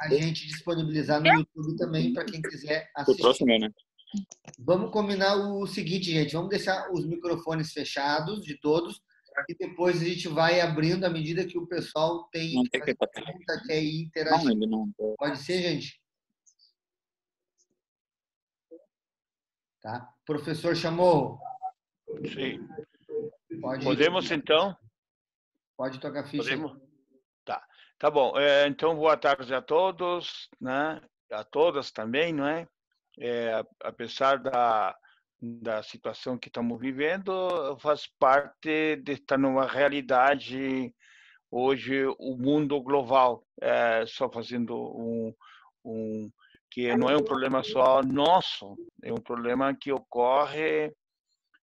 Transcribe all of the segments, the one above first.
a gente disponibilizar no YouTube também para quem quiser O próximo, assistir. né? Vamos combinar o seguinte, gente. Vamos deixar os microfones fechados de todos e depois a gente vai abrindo à medida que o pessoal tem Não que tem que fazer bater. pergunta, quer ir Não, interagir. ele não. Pode ser, gente? Tá? Professor chamou. Sim. Pode, Podemos, então? pode tocar a ficha. Podemos? Tá. Tá bom. Então, boa tarde a todos, né? A todas também, não é? Apesar da situação que estamos vivendo, faz parte de estar numa realidade hoje, o mundo global, só fazendo que não é um problema só nosso, é um problema que ocorre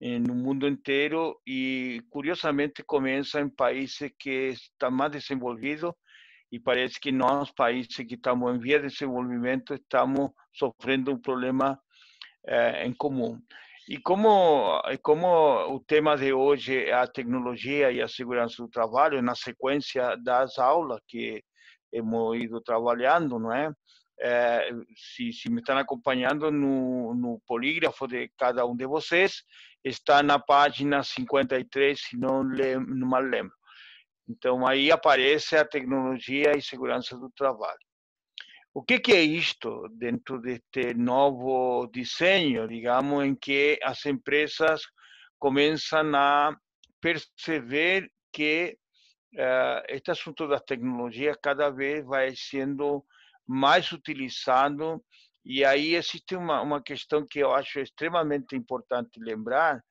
no mundo inteiro e, curiosamente, começa em países que estão mais desenvolvidos e parece que nós, países que estamos em via de desenvolvimento, estamos sofrendo um problema em comum. E como o tema de hoje é a tecnologia e a segurança do trabalho, na sequência das aulas que hemos ido trabalhando, não é? Se me estão acompanhando no polígrafo de cada um de vocês, está na página 53, se não mal lembro. Então, aí aparece a tecnologia e segurança do trabalho. O que é isto dentro deste novo desenho, digamos, em que as empresas começam a perceber que este assunto da tecnologia cada vez vai sendo mais utilizado e aí existe uma questão que eu acho extremamente importante lembrar,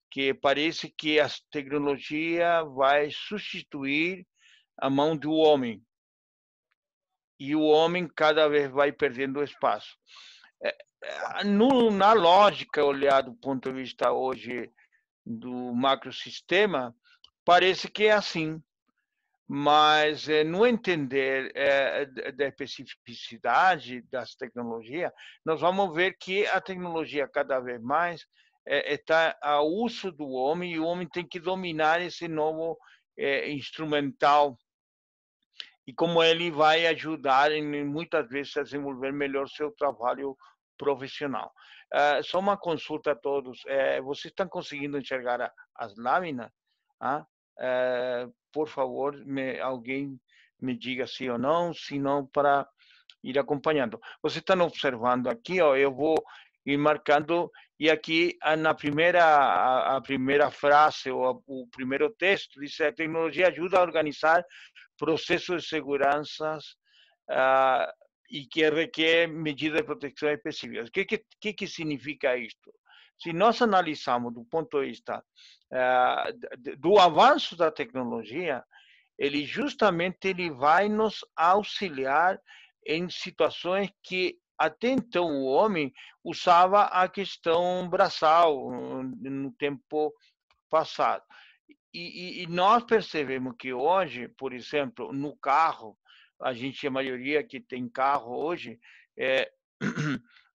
que parece que a tecnologia vai substituir a mão do homem e o homem cada vez vai perdendo espaço. Na lógica, olhar do ponto de vista hoje do macrosistema, parece que é assim, mas no entender da especificidade das tecnologias, nós vamos ver que a tecnologia cada vez mais está ao uso do homem e o homem tem que dominar esse novo instrumental e como ele vai ajudar muitas vezes a desenvolver melhor seu trabalho profissional. Só uma consulta a todos. Vocês estão conseguindo enxergar as lâminas? Por favor, alguém me diga sim ou não, se não, para ir acompanhando. Vocês estão observando aqui, ó, eu vou ir marcando, e aqui na a primeira frase, ou o primeiro texto, diz: a tecnologia ajuda a organizar processos de segurança e que requer medidas de proteção específicas. O que significa isto? Se nós analisarmos do ponto de vista do avanço da tecnologia, ele justamente ele vai nos auxiliar em situações que até então o homem usava a questão braçal no tempo passado. E nós percebemos que hoje, por exemplo, no carro, a maioria que tem carro hoje,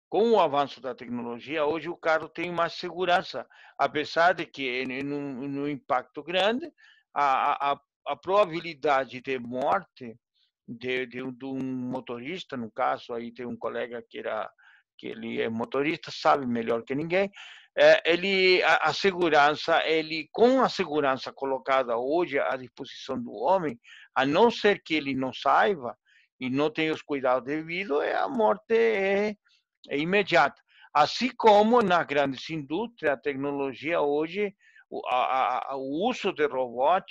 com o avanço da tecnologia, hoje o carro tem mais segurança, apesar de que no impacto grande, a probabilidade de morte de um motorista, no caso, aí tem um colega que ele é motorista, sabe melhor que ninguém, a segurança, com a segurança colocada hoje à disposição do homem, a não ser que ele não saiba e não tenha os cuidados devidos, a morte é imediata. Assim como nas grandes indústrias, a tecnologia hoje, o uso de robôs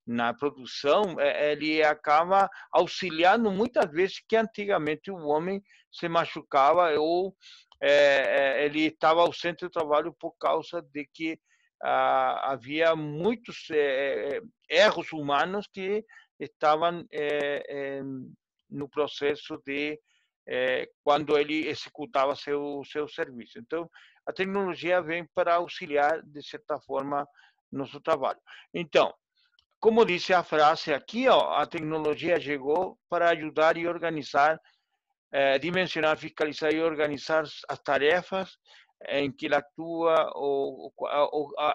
na produção, ele acaba auxiliando muitas vezes que antigamente o homem se machucava ou ele estava ausente do trabalho por causa de que havia muitos erros humanos que estavam no processo de quando ele executava seu serviço. Então, a tecnologia vem para auxiliar, de certa forma, nosso trabalho. Então, como disse a frase aqui, ó, a tecnologia chegou para ajudar e organizar, dimensionar, fiscalizar e organizar as tarefas em que ela atua ou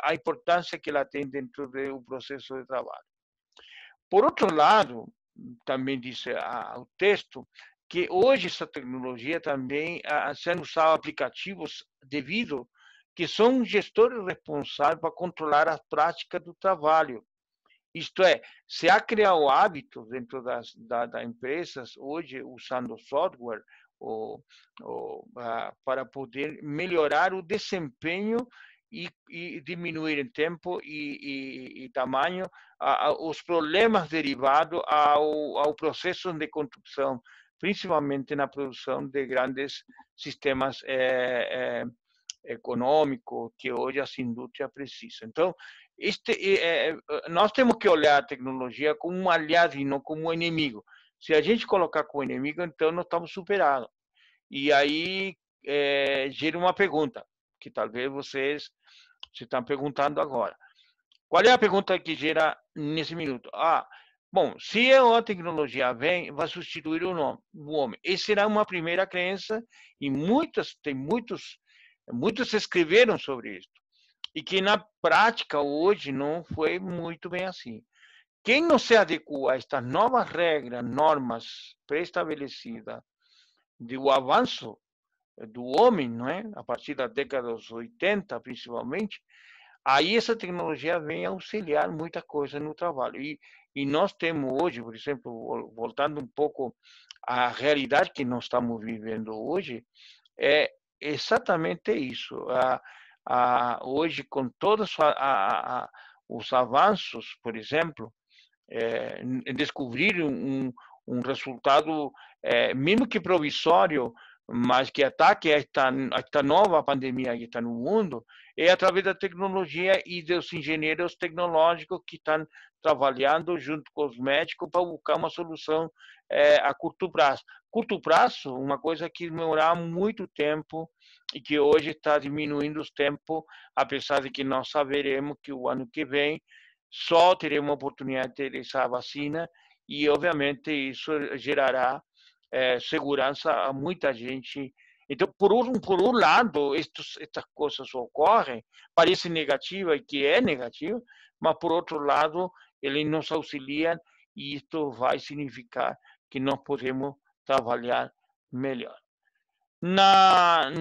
a importância que ela tem dentro do processo de trabalho. Por outro lado, também disse o texto, que hoje essa tecnologia também sendo usada aplicativos devido que são gestores responsáveis para controlar a prática do trabalho. Isto é, se há criar o hábito dentro das empresas hoje usando software para poder melhorar o desempenho e diminuir em tempo e tamanho os problemas derivados ao processo de construção, principalmente na produção de grandes sistemas econômicos que hoje as indústrias precisam. Então, nós temos que olhar a tecnologia como um aliado e não como um inimigo. Se a gente colocar como inimigo, então nós estamos superados. E aí gera uma pergunta, que talvez vocês se estão perguntando agora. Qual é a pergunta que gera nesse minuto? Bom, se a tecnologia vem, vai substituir o homem. Essa será uma primeira crença e muitos escreveram sobre isso. E que na prática hoje não foi muito bem assim. Quem não se adequa a estas novas regras, normas pré-estabelecidas do avanço do homem, não é? A partir da década dos 80, principalmente, aí essa tecnologia vem auxiliar muita coisa no trabalho. E nós temos hoje, por exemplo, voltando um pouco à realidade que nós estamos vivendo hoje, é exatamente isso. Hoje, com todos os avanços, por exemplo, em descobrir um resultado, mesmo que provisório, mas que ataque esta nova pandemia que está no mundo, é através da tecnologia e dos engenheiros tecnológicos que estão trabalhando junto com os médicos para buscar uma solução a curto prazo. Curto prazo, uma coisa que demorava muito tempo e que hoje está diminuindo os tempos, apesar de que nós saberemos que o ano que vem só teremos a oportunidade de ter essa vacina e, obviamente, isso gerará segurança a muita gente. Então, por um lado, estas coisas ocorrem, parece negativa e que é negativa, mas, por outro lado, eles nos auxiliam e isto vai significar que nós podemos trabalhar melhor. Na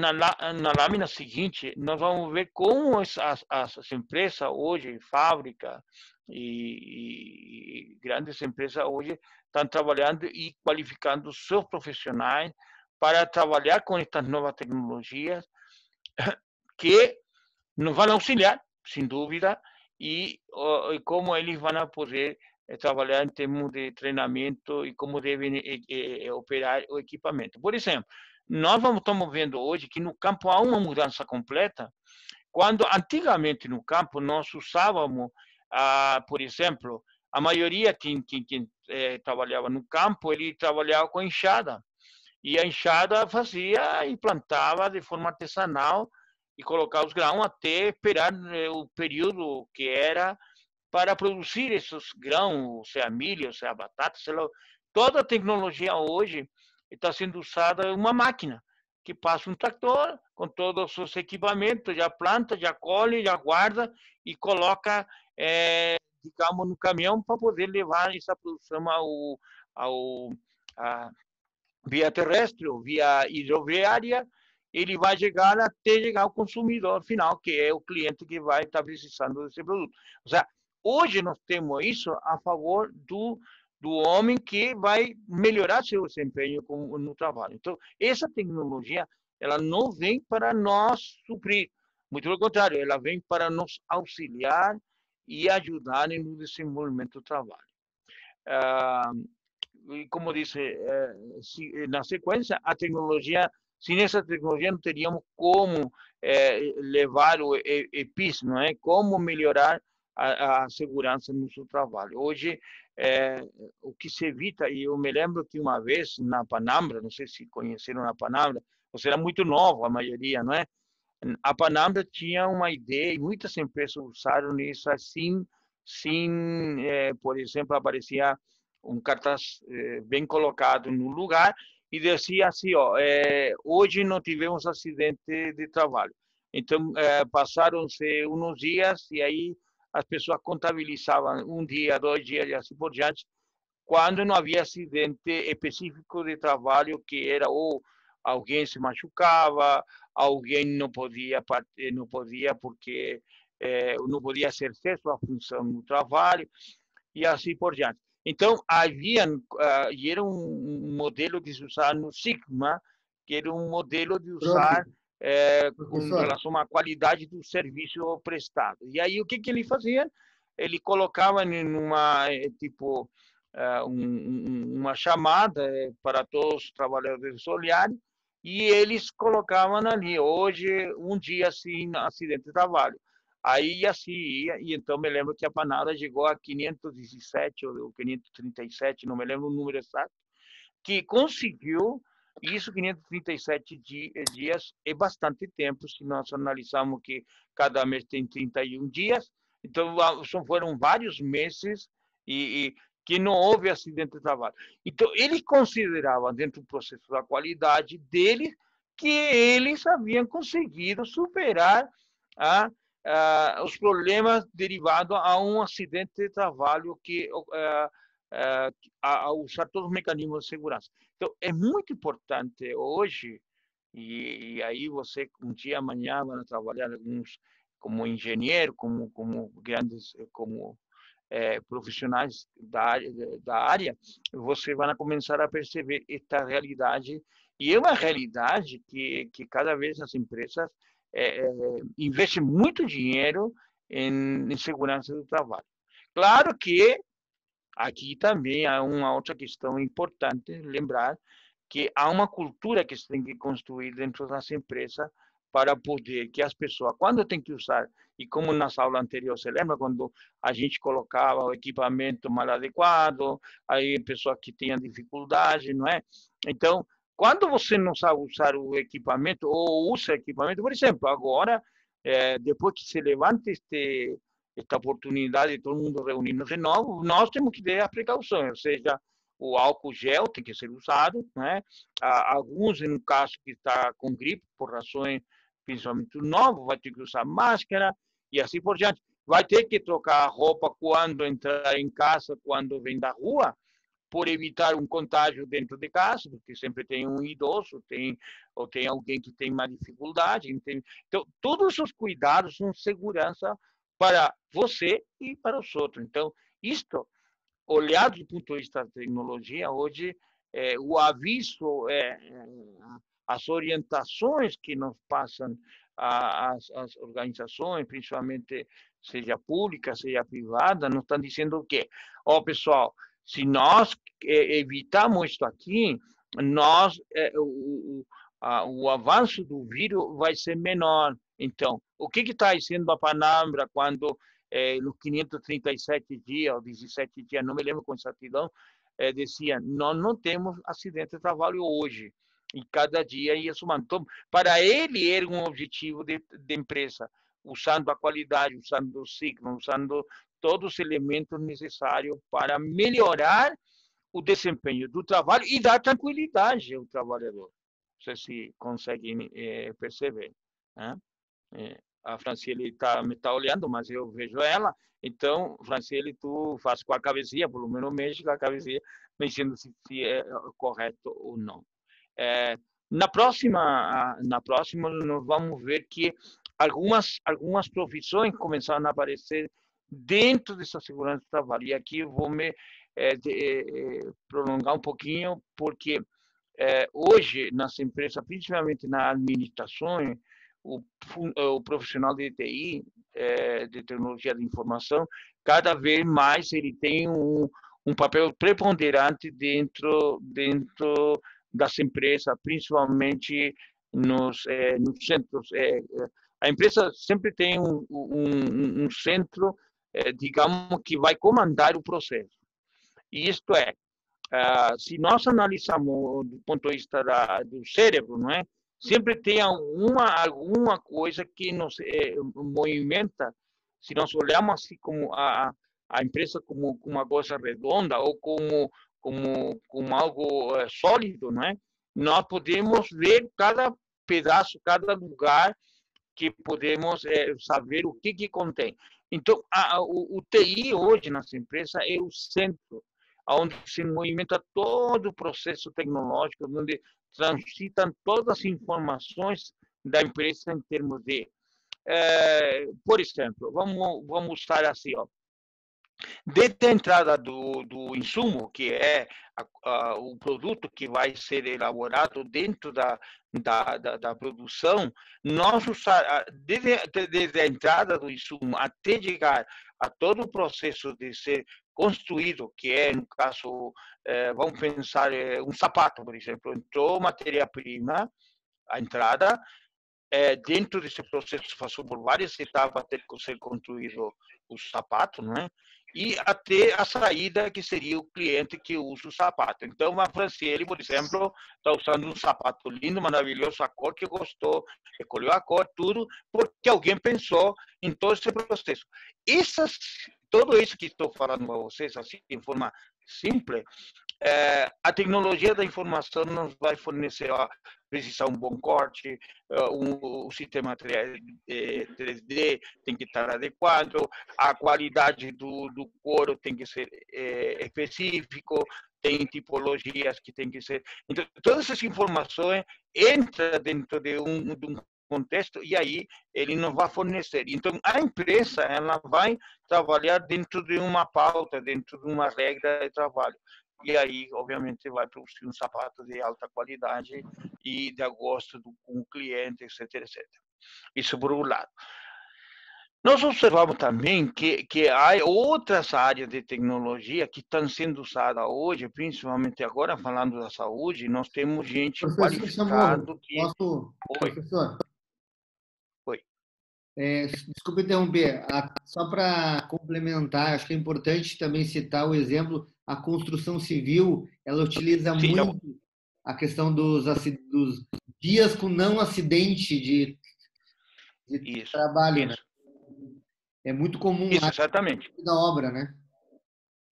lâmina seguinte, nós vamos ver como as empresas hoje, fábrica e grandes empresas hoje, estão trabalhando e qualificando seus profissionais para trabalhar com estas novas tecnologias que nos vão auxiliar, sem dúvida, e como eles vão poder trabalhar em termos de treinamento e como devem operar o equipamento. Por exemplo, nós estamos vendo hoje que no campo há uma mudança completa, quando antigamente no campo nós usávamos, por exemplo, a maioria quem trabalhava no campo, ele trabalhava com enxada, e a enxada fazia e plantava de forma artesanal e colocava os grãos até esperar o período que era para produzir esses grãos, seja milho, seja batata, sei lá. Toda a tecnologia hoje está sendo usada uma máquina que passa um trator com todos os seus equipamentos, já planta, já colhe, já guarda e coloca, digamos, no caminhão para poder levar essa produção via terrestre ou via hidroviária. Ele vai chegar até chegar ao consumidor final, que é o cliente que vai estar precisando desse produto. Ou seja, hoje nós temos isso a favor do homem que vai melhorar seu desempenho no trabalho. Então, essa tecnologia, ela não vem para nos suprir, muito pelo contrário, ela vem para nos auxiliar e ajudar no desenvolvimento do trabalho. E como disse, na sequência, a tecnologia, sem essa tecnologia não teríamos como levar o EPIs, não é? Como melhorar a segurança no seu trabalho. Hoje, o que se evita, e eu me lembro que uma vez na Panambra, não sei se conheceram a Panambra, você era muito novo, a maioria, não é? A Panambra tinha uma ideia, e muitas empresas usaram isso assim, por exemplo, aparecia um cartaz bem colocado no lugar e dizia assim, hoje não tivemos acidente de trabalho. Então, passaram-se uns dias e aí as pessoas contabilizavam um dia, 2 dias e assim por diante. quando não havia acidente específico de trabalho, que era ou alguém se machucava, alguém não podia porque não podia exercer sua função no trabalho, e assim por diante. Então, e era um modelo de se usar no Sigma, que era um modelo de usar com Professor, relação à qualidade do serviço prestado. E aí, o que ele fazia? Ele colocava em uma, tipo, uma chamada para todos os trabalhadores olharem, e eles colocavam ali, hoje, um dia assim, acidente de trabalho. Aí assim ia, e então me lembro que a panada chegou a 517 ou 537, não me lembro o número exato, que conseguiu isso. 537 dias é bastante tempo, se nós analisarmos que cada mês tem 31 dias, então foram vários meses e que não houve acidente de trabalho. Então, eles consideravam, dentro do processo da qualidade deles, que eles haviam conseguido superar os problemas derivados a um acidente de trabalho que a usar todos os mecanismos de segurança. Então, é muito importante hoje, e aí você, um dia, amanhã, vai trabalhar alguns como engenheiro, como grandes, como profissionais da área, você vai começar a perceber esta realidade, e é uma realidade que cada vez as empresas investem muito dinheiro em segurança do trabalho. Claro que aqui também há uma outra questão importante, lembrar que há uma cultura que se tem que construir dentro das empresas para poder que as pessoas, quando tem que usar, e como na aula anterior, você lembra quando a gente colocava o equipamento mal adequado, aí pessoas que tinham dificuldade, não é? Então, quando você não sabe usar o equipamento, ou usa equipamento, por exemplo, agora, depois que se levanta esta oportunidade de todo mundo reunir-nos de novo, nós temos que ter a precaução, ou seja, o álcool gel tem que ser usado, né? Alguns, no caso que está com gripe, por razões principalmente novo, vai ter que usar máscara e assim por diante. Vai ter que trocar a roupa quando entrar em casa, quando vem da rua, por evitar um contágio dentro de casa, porque sempre tem um idoso, ou tem alguém que tem uma dificuldade. Então, todos os cuidados são segurança para você e para os outros. Então, isto, olhado do ponto de vista da tecnologia, hoje, o aviso, as orientações que nos passam as organizações, principalmente seja pública, seja privada, nos estão dizendo o quê? Ó, pessoal, se nós evitarmos isso aqui, nós, o avanço do vírus vai ser menor. Então, o que está sendo a palavra quando nos 537 dias, ou 17 dias, não me lembro com exatidão, dizia, nós não temos acidente de trabalho hoje. E cada dia ia somando. Então, para ele, era um objetivo de empresa, usando a qualidade, usando o ciclo, usando todos os elementos necessários para melhorar o desempenho do trabalho e dar tranquilidade ao trabalhador. Não sei se conseguem perceber, né? A Franciele me está olhando, mas eu vejo ela. Então, Franciele, tu faz com a cabecinha, pelo menos mexe com a cabecinha, me dizendo se é correto ou não. Na próxima, nós vamos ver que algumas profissões começaram a aparecer dentro dessa segurança do trabalho. E aqui eu vou me prolongar um pouquinho, porque hoje, nas empresas, principalmente na administração, o profissional de TI, de tecnologia de informação, cada vez mais ele tem um papel preponderante dentro das empresas, principalmente nos centros. A empresa sempre tem um centro, digamos, que vai comandar o processo. E isto se nós analisarmos do ponto de vista do cérebro, não é? Sempre tem alguma coisa que nos movimenta. Se nós olharmos assim como a empresa como uma coisa redonda ou como algo sólido, não é? Nós podemos ver cada pedaço, cada lugar que podemos saber o que contém. Então, o TI hoje nas empresas é o centro. onde se movimenta todo o processo tecnológico, onde transitam todas as informações da empresa em termos de, por exemplo, vamos usar assim, ó, desde a entrada do insumo, que é o produto que vai ser elaborado dentro da produção, nós usar, desde a entrada do insumo até chegar a todo o processo de ser construído, que é, no caso, vamos pensar, um sapato, por exemplo, entrou matéria-prima, a entrada, dentro desse processo passou por várias etapas até ser construído o sapato, não é? E até a saída, que seria o cliente que usa o sapato. Então, a Franciele, por exemplo, está usando um sapato lindo, maravilhoso, a cor que gostou, escolheu a cor, tudo, porque alguém pensou em todo esse processo. Tudo isso que estou falando para vocês, assim, de forma simples, a tecnologia da informação nos vai fornecer, precisar um bom corte, o sistema 3D tem que estar adequado, a qualidade do couro tem que ser específico, tem tipologias que tem que ser. Então, todas essas informações entram dentro de um contexto e aí ele não vai fornecer. Então, a empresa ela vai trabalhar dentro de uma pauta, dentro de uma regra de trabalho. E aí, obviamente, vai produzir um sapato de alta qualidade e de gosto com o cliente, etc, etc. Isso por um lado. Nós observamos também que há outras áreas de tecnologia que estão sendo usadas hoje, principalmente agora, falando da saúde, nós temos gente Professor qualificada Chamorro, que... Oi. professor? Oi. Desculpe interromper, só para complementar, acho que é importante também citar o exemplo, a construção civil, ela utiliza Sim, muito a questão dos dias com não acidente de isso, trabalho, né? isso. É muito comum Isso, lá exatamente. da obra, né?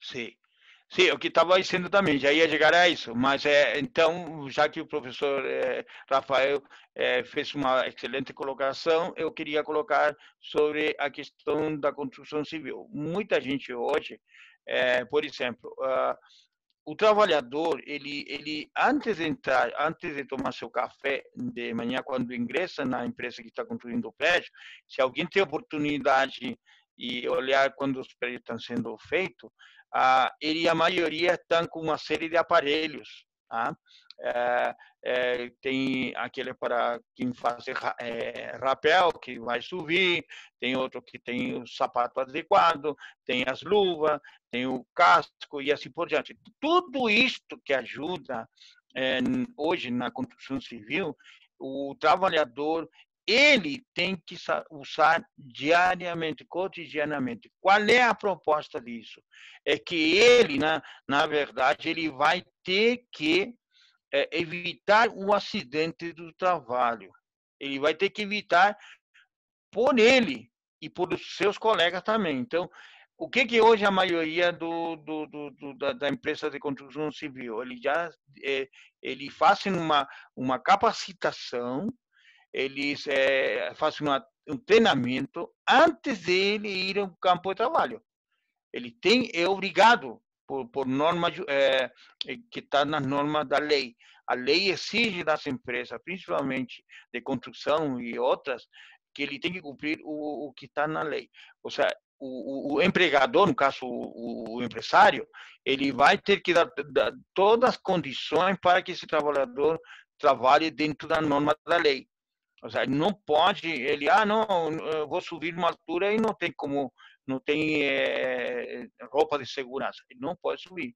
Sim. Sim, o que estava dizendo também, já ia chegar a isso, mas então, já que o professor Rafael fez uma excelente colocação, eu queria colocar sobre a questão da construção civil. Muita gente hoje, por exemplo, o trabalhador, ele antes de entrar, antes de tomar seu café de manhã, quando ingressa na empresa que está construindo o prédio, se alguém tem oportunidade e olhar quando os prédios estão sendo feitos, a maioria estão com uma série de aparelhos. Tá? Tem aquele para quem faz rapel, que vai subir, tem outro que tem o sapato adequado, tem as luvas, tem o casco e assim por diante. Tudo isto que ajuda hoje na construção civil, o trabalhador ele tem que usar diariamente, cotidianamente. Qual é a proposta disso? É que ele, na verdade, ele vai ter que evitar o acidente do trabalho. Ele vai ter que evitar por ele e por seus colegas também. Então, o que hoje a maioria da empresa de construção civil, ele fazem uma capacitação, eles fazem um treinamento antes de ele ir ao campo de trabalho. Ele é obrigado por norma que está nas normas da lei. A lei exige das empresas, principalmente de construção e outras, que ele tem que cumprir o que está na lei. Ou seja, o empregador, no caso o empresário, ele vai ter que dar todas as condições para que esse trabalhador trabalhe dentro da norma da lei. Ou seja, não pode, não, eu vou subir uma altura e não tem como, não tem roupa de segurança. Ele não pode subir.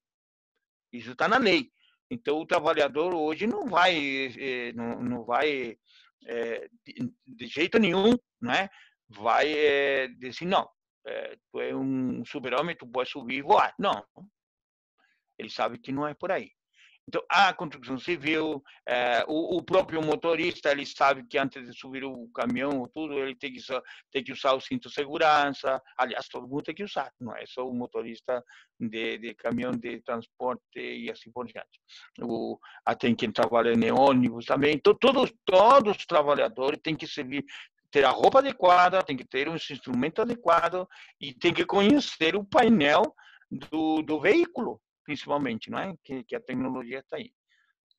Isso está na lei. Então, o trabalhador hoje não vai, não vai de jeito nenhum, né? Vai dizer, não, tu é um super-homem, tu pode subir e voar. Não. Ele sabe que não é por aí. Então, a construção civil, o próprio motorista, ele sabe que antes de subir o caminhão, tudo, ele tem que usar o cinto de segurança. Aliás, todo mundo tem que usar, não é só o motorista de caminhão de transporte e assim por diante. Tem quem trabalha em ônibus também. Então, todos os trabalhadores têm que ter a roupa adequada, tem que ter um instrumento adequado e tem que conhecer o painel do veículo. principalmente, não é? Que a tecnologia está aí,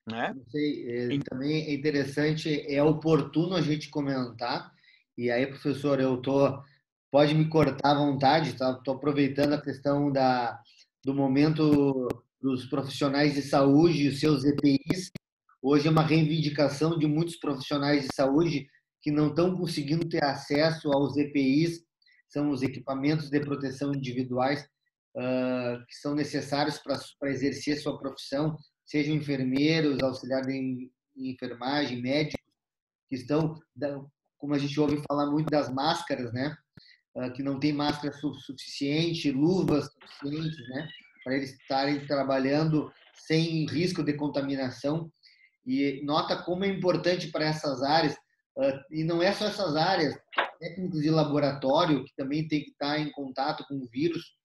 né? Não sei, também é interessante, é oportuno a gente comentar. E aí, professor, pode me cortar à vontade, tá? Estou aproveitando a questão do momento dos profissionais de saúde e os seus EPIs. Hoje é uma reivindicação de muitos profissionais de saúde que não estão conseguindo ter acesso aos EPIs, são os equipamentos de proteção individuais, que são necessários para exercer sua profissão, sejam enfermeiros, auxiliares em enfermagem, médicos, que estão, como a gente ouve falar muito das máscaras, né? Que não tem máscara suficiente, luvas suficientes, né? Para eles estarem trabalhando sem risco de contaminação. E nota como é importante para essas áreas, e não é só essas áreas, técnicos de laboratório, que também tem que estar em contato com o vírus,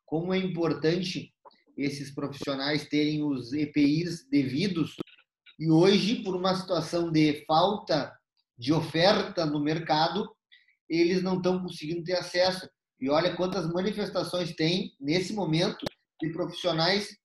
como é importante esses profissionais terem os EPIs devidos. E hoje, por uma situação de falta de oferta no mercado, eles não estão conseguindo ter acesso. E olha quantas manifestações tem nesse momento de profissionais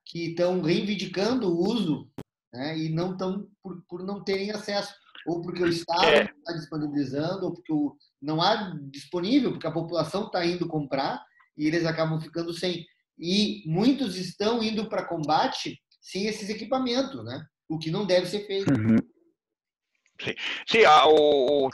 que estão reivindicando o uso, né, e não estão por não terem acesso, ou porque o Estado não está disponibilizando, ou porque não há disponível, porque a população está indo comprar e eles acabam ficando sem. E muitos estão indo para combate sem esses equipamentos, né? O que não deve ser feito. Uhum. Sim, sim,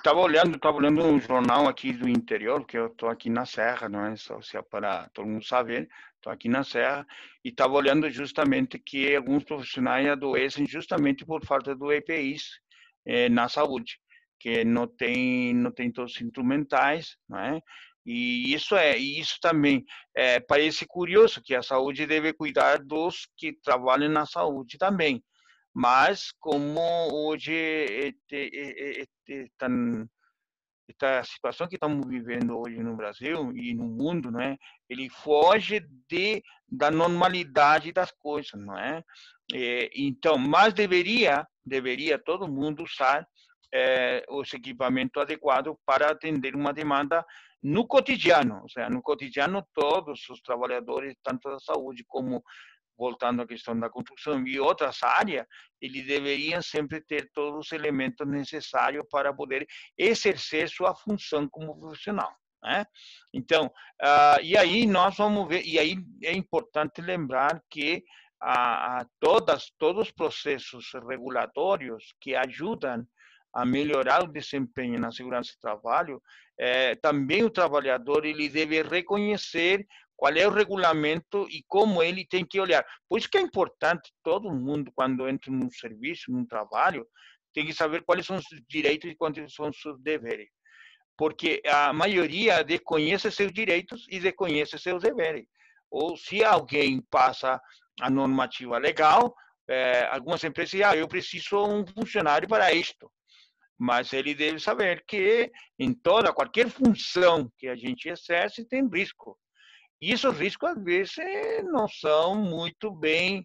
tava olhando um jornal aqui do interior, que eu estou aqui na Serra, não é só para todo mundo saber, estou aqui na Serra, e estava olhando justamente que alguns profissionais adoecem justamente por falta do EPIs na saúde, que não tem todos os instrumentais, não é? E isso também parece curioso, que a saúde deve cuidar dos que trabalham na saúde também. Mas como hoje esta situação que estamos vivendo hoje no Brasil e no mundo, não é? Ele foge da normalidade das coisas, não é? Então, mas deveria todo mundo usar os equipamentos adequados para atender uma demanda no cotidiano, ou seja, no cotidiano todos os trabalhadores, tanto da saúde como voltando à questão da construção e outras áreas, eles deveriam sempre ter todos os elementos necessários para poder exercer sua função como profissional, né? Então, e aí nós vamos ver, e aí é importante lembrar que todos os processos regulatórios que ajudam a melhorar o desempenho na segurança do trabalho, também o trabalhador ele deve reconhecer qual é o regulamento e como ele tem que olhar. Por isso que é importante todo mundo, quando entra num serviço, num trabalho, tem que saber quais são os direitos e quais são os seus deveres. Porque a maioria desconhece seus direitos e desconhece seus deveres. Ou se alguém passa a normativa legal, algumas empresas dizem, eu preciso de um funcionário para isto. Mas ele deve saber que em qualquer função que a gente exerce tem risco. E esses riscos, às vezes, não são muito bem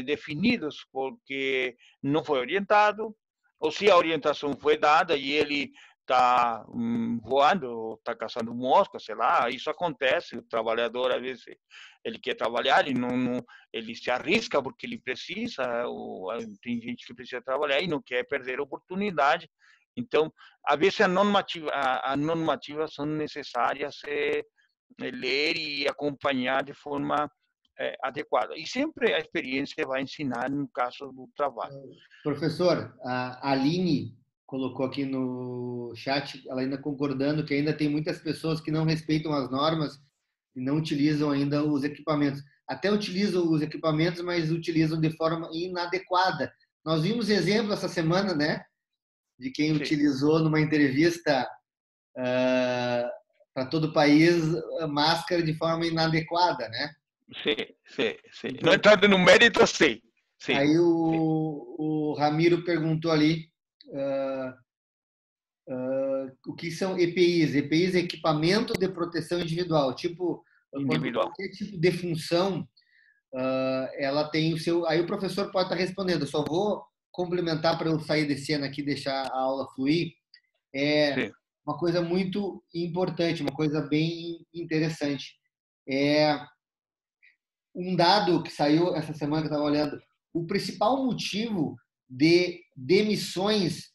definidos, porque não foi orientado, ou se a orientação foi dada e ele está voando, está caçando mosca, sei lá, isso acontece. O trabalhador, às vezes, ele quer trabalhar e ele se arrisca porque ele precisa, tem gente que precisa trabalhar e não quer perder a oportunidade. Então, às vezes, as normativas são necessárias ler e acompanhar de forma adequada. E sempre a experiência vai ensinar no caso do trabalho. Professor, a Aline colocou aqui no chat, ela ainda concordando que ainda tem muitas pessoas que não respeitam as normas e não utilizam ainda os equipamentos. Até utilizam os equipamentos, mas utilizam de forma inadequada. Nós vimos exemplo essa semana, né, de quem Sim. utilizou numa entrevista para todo o país máscara de forma inadequada, né? Sim. Então, não entrando no mérito, sim. Aí o Ramiro perguntou ali o que são EPIs. EPIs é equipamento de proteção individual. Tipo, qualquer tipo de função, ela tem o seu... Aí o professor pode estar respondendo. Eu só vou complementar para eu sair de cena aqui e deixar a aula fluir. Sim. Uma coisa muito importante, uma coisa bem interessante. um dado que saiu essa semana que eu estava olhando, o principal motivo de demissões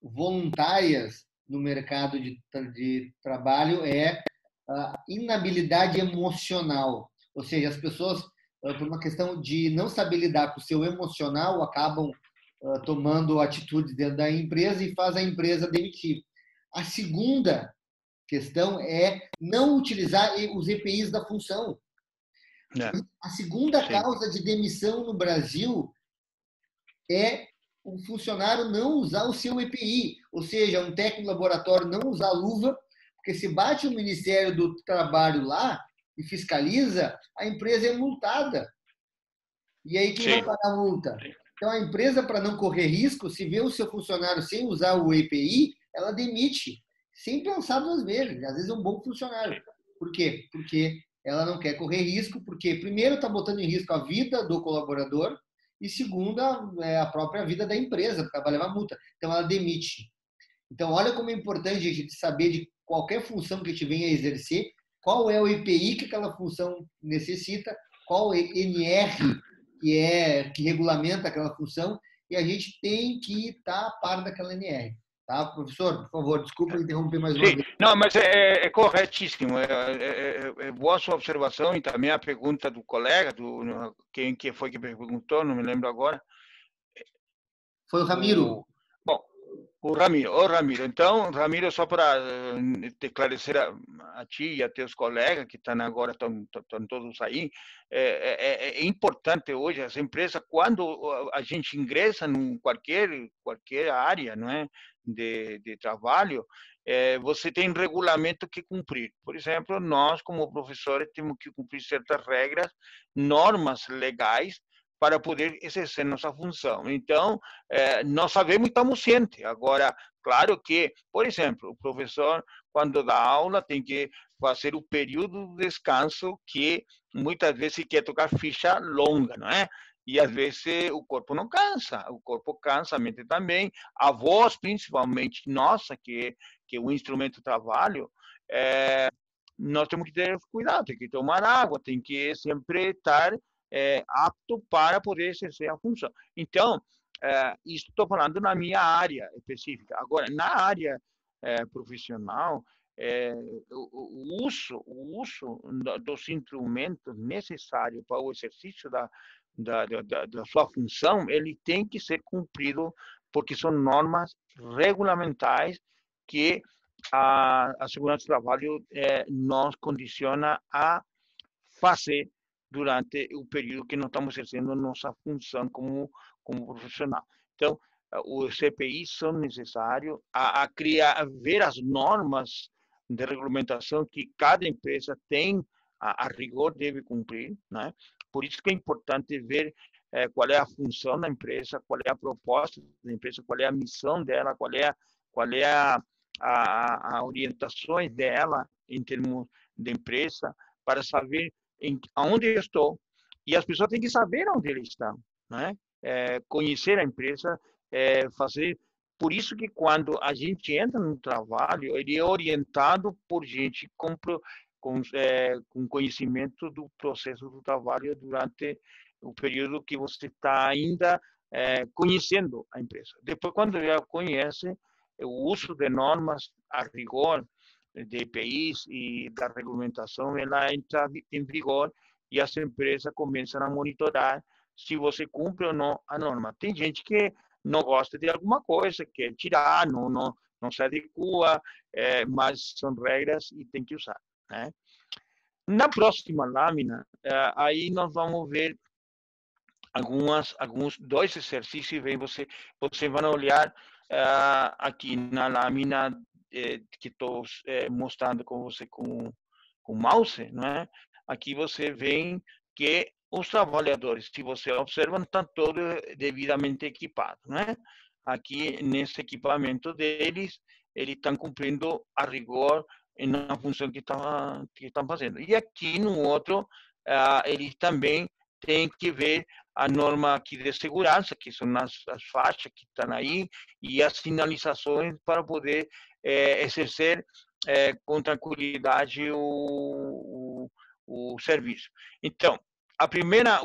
voluntárias no mercado de trabalho é a inabilidade emocional. Ou seja, as pessoas, por uma questão de não saber lidar com o seu emocional, acabam tomando atitudes dentro da empresa e faz a empresa demitir. A segunda questão é não utilizar os EPIs da função. A segunda causa de demissão no Brasil é o funcionário não usar o seu EPI, ou seja, um técnico de laboratório não usar luva, porque se bate o Ministério do Trabalho lá e fiscaliza, a empresa é multada. E aí quem vai pagar a multa? Então a empresa, para não correr risco, se vê o seu funcionário sem usar o EPI, ela demite, sem pensar duas vezes. Às vezes é um bom funcionário. Por quê? Porque ela não quer correr risco, porque primeiro está botando em risco a vida do colaborador e segundo, a própria vida da empresa, porque ela vai levar multa. Então ela demite. Então olha como é importante a gente saber de qualquer função que a gente venha a exercer, qual é o EPI que aquela função necessita, qual é o NR que regulamenta aquela função, e a gente tem que estar a par daquela NR. Tá, professor? Por favor, desculpa interromper mais uma vez. Não, mas é corretíssimo. É boa a sua observação e também a pergunta do colega, quem que foi que perguntou, não me lembro agora. Foi o Ramiro. Bom, o Ramiro. Então, Ramiro, só para te esclarecer a ti e a teus colegas que estão agora, estão todos aí, é importante hoje, as empresas, quando a gente ingressa em qualquer área, não é, de trabalho, você tem regulamento que cumprir. Por exemplo, nós, como professores, temos que cumprir certas regras, normas legais, para poder exercer nossa função. Então, nós sabemos e estamos cientes. Agora, claro que, por exemplo, o professor, quando dá aula, tem que fazer o período de descanso, que muitas vezes quer tocar ficha longa, não é? E às vezes o corpo não cansa, o corpo cansa, a mente também, a voz, principalmente nossa, que é o instrumento de trabalho, nós temos que ter cuidado, tem que tomar água, tem que sempre estar apto para poder exercer a função. Então, isso estou falando na minha área específica. Agora, na área profissional, o uso dos instrumentos necessários para o exercício da sua função, ele tem que ser cumprido, porque são normas regulamentares que a segurança do trabalho nos condiciona a fazer durante o período que nós estamos exercendo nossa função como profissional. Então, os CPIs são necessários a criar, a ver as normas de regulamentação que cada empresa tem, a rigor deve cumprir, né? Por isso que é importante ver qual é a função da empresa, qual é a proposta da empresa, qual é a missão dela, qual é a orientações dela em termos de empresa, para saber aonde eu estou, e as pessoas têm que saber onde eles estão, né? Conhecer a empresa, fazer. Por isso que quando a gente entra no trabalho, ele é orientado por gente com conhecimento do processo do trabalho durante o período que você está ainda conhecendo a empresa. Depois, quando já conhece, o uso de normas a rigor de EPIs e da regulamentação, ela entra em vigor e as empresas começam a monitorar se você cumpre ou não a norma. Tem gente que não gosta de alguma coisa, quer tirar, não se adequa, mas são regras e tem que usar, né? Na próxima lâmina, aí nós vamos ver alguns dois exercícios, e você vai olhar aqui na lâmina que estou mostrando com você com o mouse, não é? Aqui você vê que os trabalhadores, se você observa, estão todos devidamente equipados, não é? Aqui, nesse equipamento deles, eles estão cumprindo a rigor na função que estão fazendo. E aqui, no outro, eles também têm que ver a norma aqui de segurança, que são as faixas que estão aí, e as sinalizações para poder exercer com tranquilidade o serviço. Então,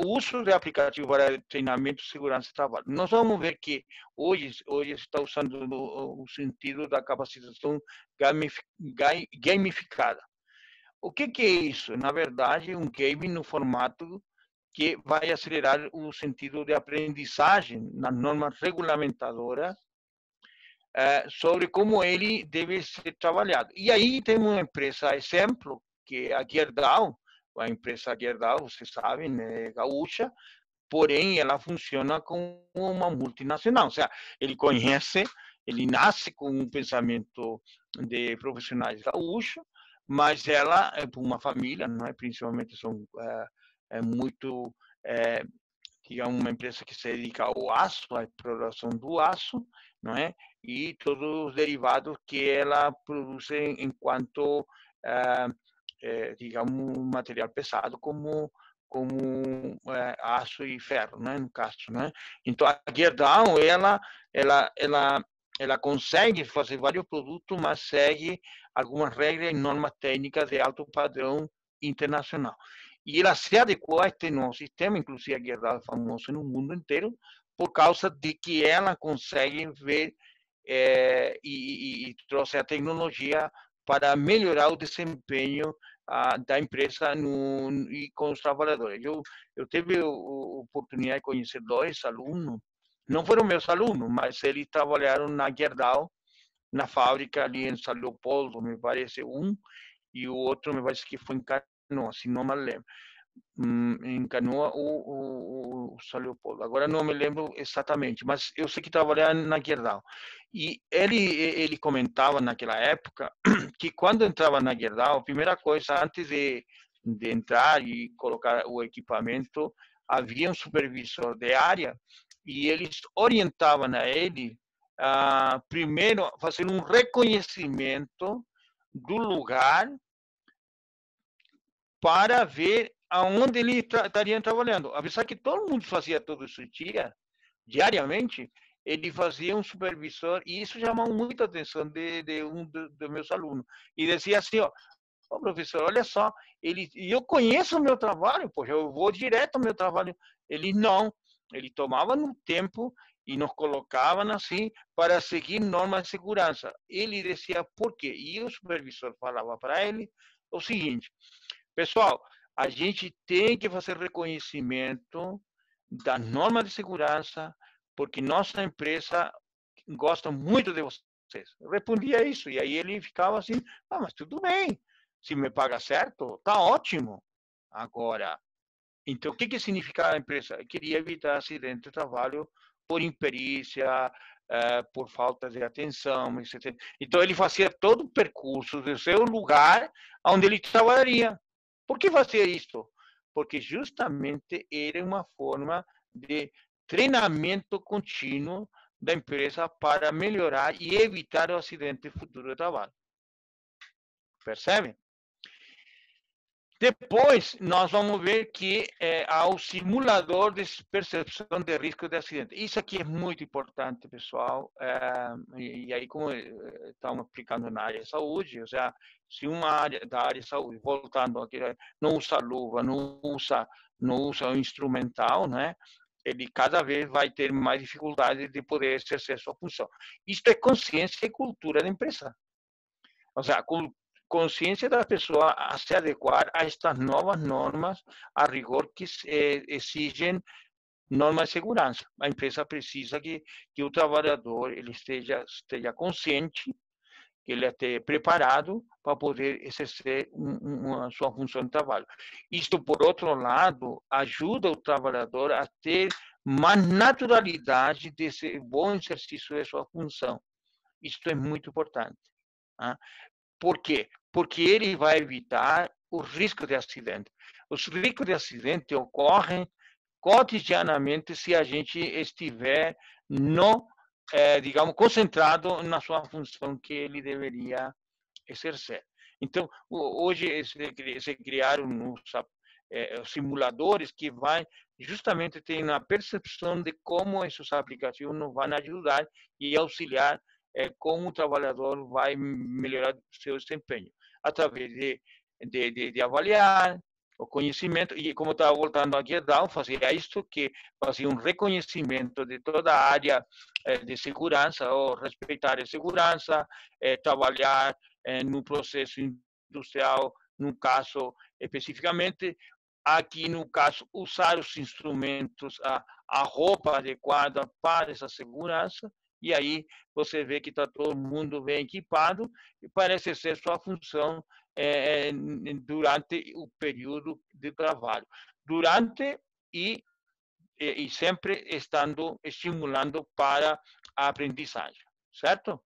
o uso de aplicativo para treinamento de segurança de trabalho. Nós vamos ver que hoje está usando o sentido da capacitação gamificada. O que é isso? Na verdade, um game no formato que vai acelerar o sentido de aprendizagem nas normas regulamentadoras sobre como ele deve ser trabalhado. E aí tem uma empresa exemplo, que é a Gerdau. A empresa Gerdau, vocês sabem, é gaúcha, porém ela funciona como uma multinacional. Ou seja, ele nasce com um pensamento de profissionais gaúchos, mas ela é uma família, não é? Principalmente são muito, digamos, uma empresa que se dedica ao aço, à exploração do aço, não é? E todos os derivados que ela produz enquanto, digamos, material pesado, como aço e ferro, né, no caso, né? Então a Gerdau ela consegue fazer vários produtos, mas segue algumas regras e normas técnicas de alto padrão internacional. E ela se adequou a este novo sistema, inclusive a Gerdau é famosa no mundo inteiro, por causa de que ela consegue ver e trouxe a tecnologia para melhorar o desempenho da empresa e com os trabalhadores. Eu tive a oportunidade de conhecer 2 alunos, não foram meus alunos, mas eles trabalharam na Gerdau, na fábrica ali em São Leopoldo, me parece e o outro me parece que foi em Canoa, se não me lembro. Em Canoa ou São Leopoldo. Agora não me lembro exatamente, mas eu sei que trabalhava na Gerdau. E ele comentava naquela época que quando entrava na Gerdau, a primeira coisa, antes de entrar e colocar o equipamento, havia um supervisor de área e eles orientavam a ele primeiro fazer um reconhecimento do lugar para ver aonde ele estaria trabalhando. Apesar que todo mundo fazia todo esse dia, diariamente, ele fazia um supervisor, e isso chamou muita atenção de um dos meus alunos. E dizia assim, ó, professor, olha só, eu conheço o meu trabalho, poxa, eu vou direto ao meu trabalho. Ele não, ele tomava no tempo e nos colocavam assim para seguir normas de segurança. Ele dizia por quê? E o supervisor falava para ele o seguinte: pessoal, a gente tem que fazer reconhecimento das normas de segurança, porque nossa empresa gosta muito de vocês. Eu respondia isso, e aí ele ficava assim, mas tudo bem, se me paga certo, tá ótimo. Agora, então, o que significa a empresa? Eu queria evitar acidente de trabalho por imperícia, por falta de atenção, etc. Então, ele fazia todo o percurso do seu lugar onde ele trabalharia. Por que fazia isso? Porque justamente era uma forma de treinamento contínuo da empresa para melhorar e evitar o acidente futuro de trabalho. Percebe? Depois, nós vamos ver que há o simulador de percepção de risco de acidente. Isso aqui é muito importante, pessoal. E aí, como estamos aplicando na área de saúde, ou seja, se uma área da área de saúde, voltando aqui, não usa luva, não usa o instrumental, né? Ele cada vez vai ter mais dificuldade de poder exercer sua função. Isto é consciência e cultura da empresa. Ou seja, consciência da pessoa a se adequar a estas novas normas, a rigor que exigem normas de segurança. A empresa precisa que o trabalhador ele esteja consciente, que ele esteja preparado para poder exercer a sua função de trabalho. Isto, por outro lado, ajuda o trabalhador a ter mais naturalidade desse bom exercício de sua função. Isto é muito importante. Tá? Por quê? Porque ele vai evitar o risco de acidente. Os riscos de acidente ocorrem cotidianamente se a gente estiver digamos, concentrado na sua função que ele deveria exercer. Então, hoje se criaram simuladores que vai justamente ter uma percepção de como esses aplicativos nos vão ajudar e auxiliar como o trabalhador vai melhorar seu desempenho, através de avaliar o conhecimento, e como estava voltando aqui, Down fazia isso, que fazia um reconhecimento de toda a área de segurança, ou respeitar a segurança, trabalhar no processo industrial, no caso especificamente, aqui no caso, usar os instrumentos, a roupa adequada para essa segurança, e aí você vê que está todo mundo bem equipado, e parece ser sua função durante o período de trabalho. Durante e sempre estando estimulando para a aprendizagem, certo?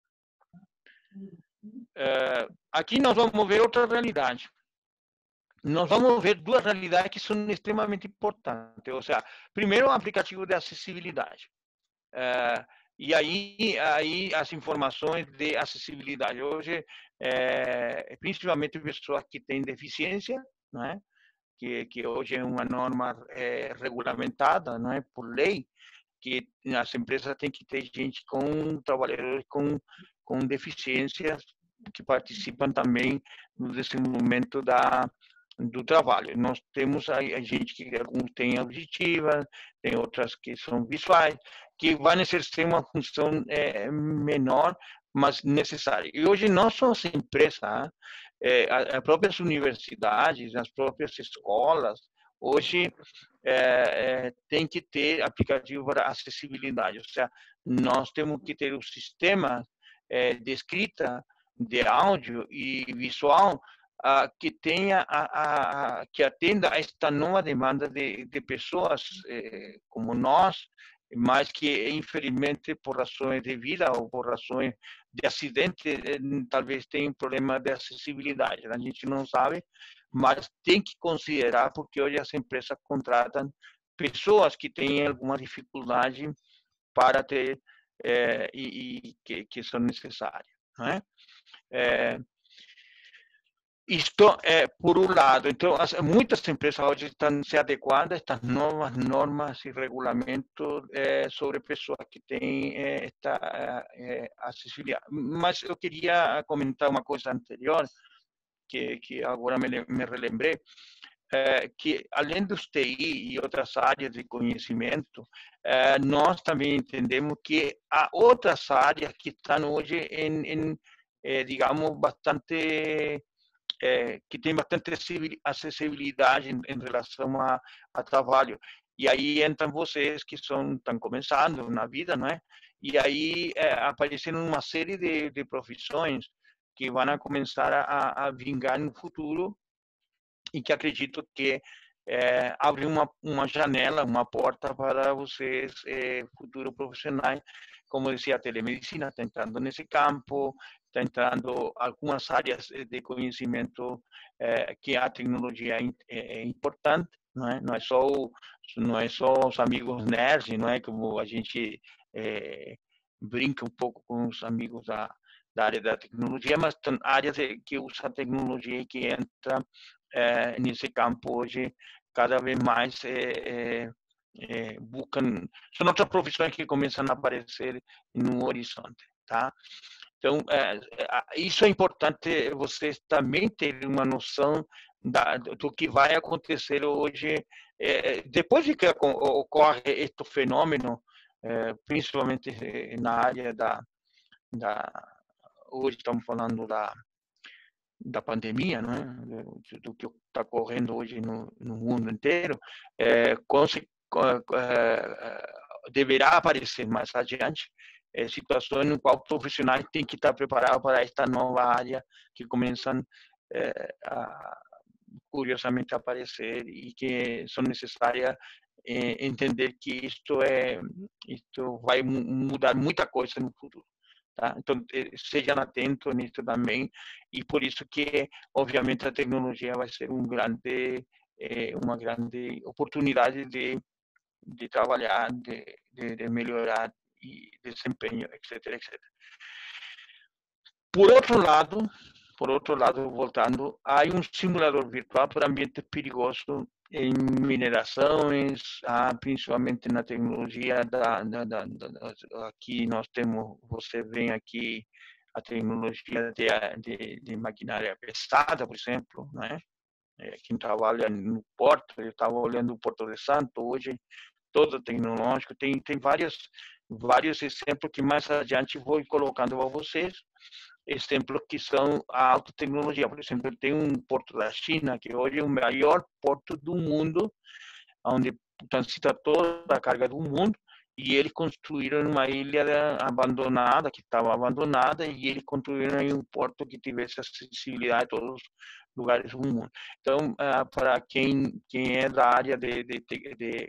Aqui nós vamos ver outra realidade. Nós vamos ver duas realidades que são extremamente importantes. Ou seja, primeiro, o aplicativo de acessibilidade. E aí as informações de acessibilidade. Hoje, principalmente pessoas que têm deficiência, não é? Que hoje é uma norma regulamentada, não é, por lei, que as empresas têm que ter gente com trabalhadores com deficiências que participam também no desenvolvimento do trabalho. Nós temos a gente que alguns têm auditiva, tem outras que são visuais, que vão exercer uma função menor, mas necessária. E hoje não só as empresas, as próprias universidades, as próprias escolas, hoje tem que ter aplicativo para acessibilidade. Ou seja, nós temos que ter o sistema de escrita, de áudio e visual que tenha que atenda a esta nova demanda de pessoas como nós, mas que infelizmente por razões de vida ou por razões de acidente talvez tenham problema de acessibilidade. A gente não sabe, mas tem que considerar porque hoje as empresas contratam pessoas que têm alguma dificuldade para ter e que são necessárias, não é? Isto é por um lado. Então, muitas empresas hoje estão se adequando a estas novas normas e regulamentos sobre pessoas que têm esta acessibilidade. Mas eu queria comentar uma coisa anterior, que agora me relembrei, que além dos TI e outras áreas de conhecimento, nós também entendemos que há outras áreas que estão hoje digamos, bastante que tem bastante acessibilidade em relação a trabalho. E aí entram vocês que estão começando na vida, não é? E aí aparecem uma série de profissões que vão começar a vingar no futuro e que acredito que abre uma janela, uma porta para vocês, futuros profissionais, como dizia, a telemedicina está entrando nesse campo, está entrando algumas áreas de conhecimento que a tecnologia é importante, não é? Não é só os amigos nerds, não é como a gente brinca um pouco com os amigos da área da tecnologia, mas tem áreas que usam tecnologia e que entra nesse campo hoje cada vez mais buscam, são outras profissões que começam a aparecer no horizonte, tá? Então, isso é importante vocês também terem uma noção do que vai acontecer hoje, depois de que ocorre este fenômeno, principalmente na área hoje estamos falando da pandemia, não é? Do que está ocorrendo hoje no mundo inteiro, deverá aparecer mais adiante situações no qual profissionais têm que estar preparados para esta nova área que começam a curiosamente aparecer e que são necessárias entender que isto vai mudar muita coisa no futuro. Tá? Então, sejam atentos nisso também, e por isso que, obviamente, a tecnologia vai ser uma grande oportunidade de trabalhar, de melhorar e desempenho, etc, etc. Por outro lado, voltando, há um simulador virtual para ambientes perigosos em minerações, principalmente na tecnologia aqui nós temos, você vê aqui a tecnologia de maquinária pesada, por exemplo, né? quem trabalha no porto, eu estava olhando o Porto de Santo hoje, todo tecnológico, tem vários exemplos que mais adiante vou colocando para vocês, exemplos que são a alta tecnologia. Por exemplo, tem um porto da China, que hoje é o maior porto do mundo, onde transita toda a carga do mundo, e eles construíram uma ilha abandonada, que estava abandonada, e eles construíram aí um porto que tivesse acessibilidade a todos os lugares do mundo. Então, para quem é da área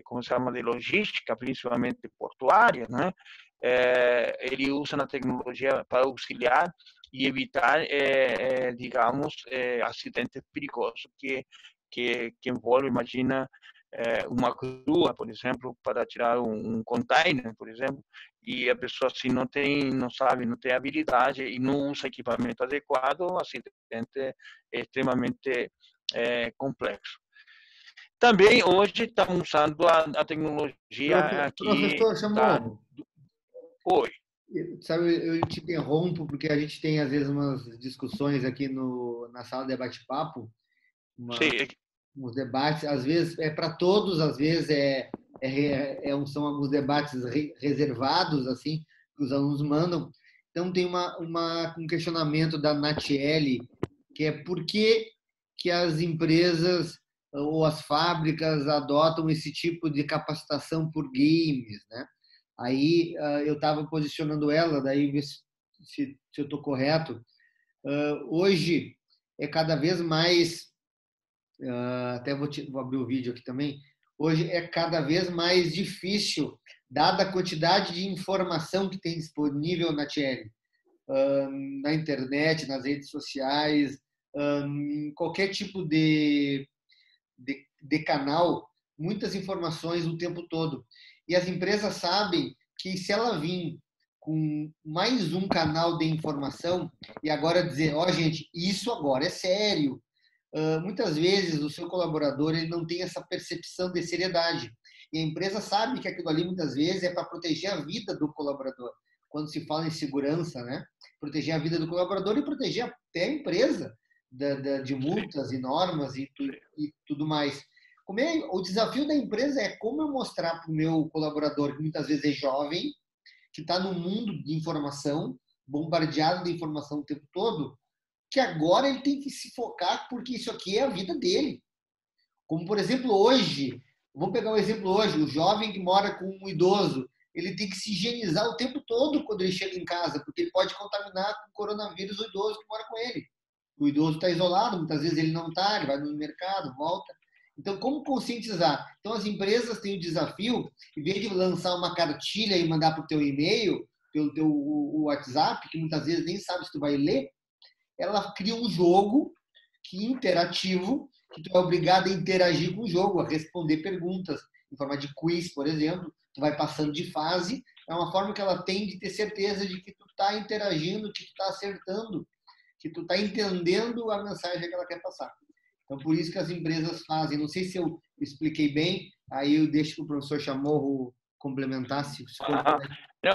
como se chama, de logística, principalmente portuária, né? Ele usa a tecnologia para auxiliar e evitar, digamos, acidentes perigosos que envolvem, imagina, uma grua, por exemplo, para tirar um container, por exemplo, e a pessoa assim não sabe, não tem habilidade e não usa equipamento adequado, o acidente é extremamente complexo. Também hoje estamos usando a tecnologia aqui Professor Chamorro, Oi. sabe, eu te interrompo porque a gente tem às vezes umas discussões aqui na sala de bate-papo, Sim, uns debates, às vezes é para todos, às vezes são alguns debates reservados, assim, que os alunos mandam. Então, tem um questionamento da Natiele, que é por que as empresas ou as fábricas adotam esse tipo de capacitação por games, né? Aí eu estava posicionando ela, daí ver se eu estou correto. Hoje é cada vez mais até vou abrir o vídeo aqui também. Hoje é cada vez mais difícil, dada a quantidade de informação que tem disponível na TL, na internet, nas redes sociais, em qualquer tipo de canal, muitas informações o tempo todo. E as empresas sabem que se ela vir com mais um canal de informação e agora dizer, ó, gente, isso agora é sério, muitas vezes o seu colaborador ele não tem essa percepção de seriedade. E a empresa sabe que aquilo ali muitas vezes é para proteger a vida do colaborador. Quando se fala em segurança, né? Proteger a vida do colaborador e proteger até a empresa de multas e normas e tudo mais. O desafio da empresa é como eu mostrar para o meu colaborador, que muitas vezes é jovem, que está no mundo de informação, bombardeado de informação o tempo todo, que agora ele tem que se focar porque isso aqui é a vida dele. Como, por exemplo, hoje, vamos pegar um exemplo hoje, o jovem que mora com um idoso, ele tem que se higienizar o tempo todo quando ele chega em casa, porque ele pode contaminar com coronavírus o idoso que mora com ele. O idoso está isolado, muitas vezes ele não está, ele vai no mercado, volta. Então, como conscientizar? Então, as empresas têm o desafio, em vez de lançar uma cartilha e mandar para o teu e-mail, pelo teu WhatsApp, que muitas vezes nem sabe se tu vai ler, ela cria um jogo interativo, que tu é obrigado a interagir com o jogo, a responder perguntas em forma de quiz, por exemplo. Tu vai passando de fase. É uma forma que ela tem de ter certeza de que tu está interagindo, que tu está acertando, que tu está entendendo a mensagem que ela quer passar. Então, por isso que as empresas fazem. Não sei se eu expliquei bem, aí eu deixo para o professor Chamorro complementar, se for. Não,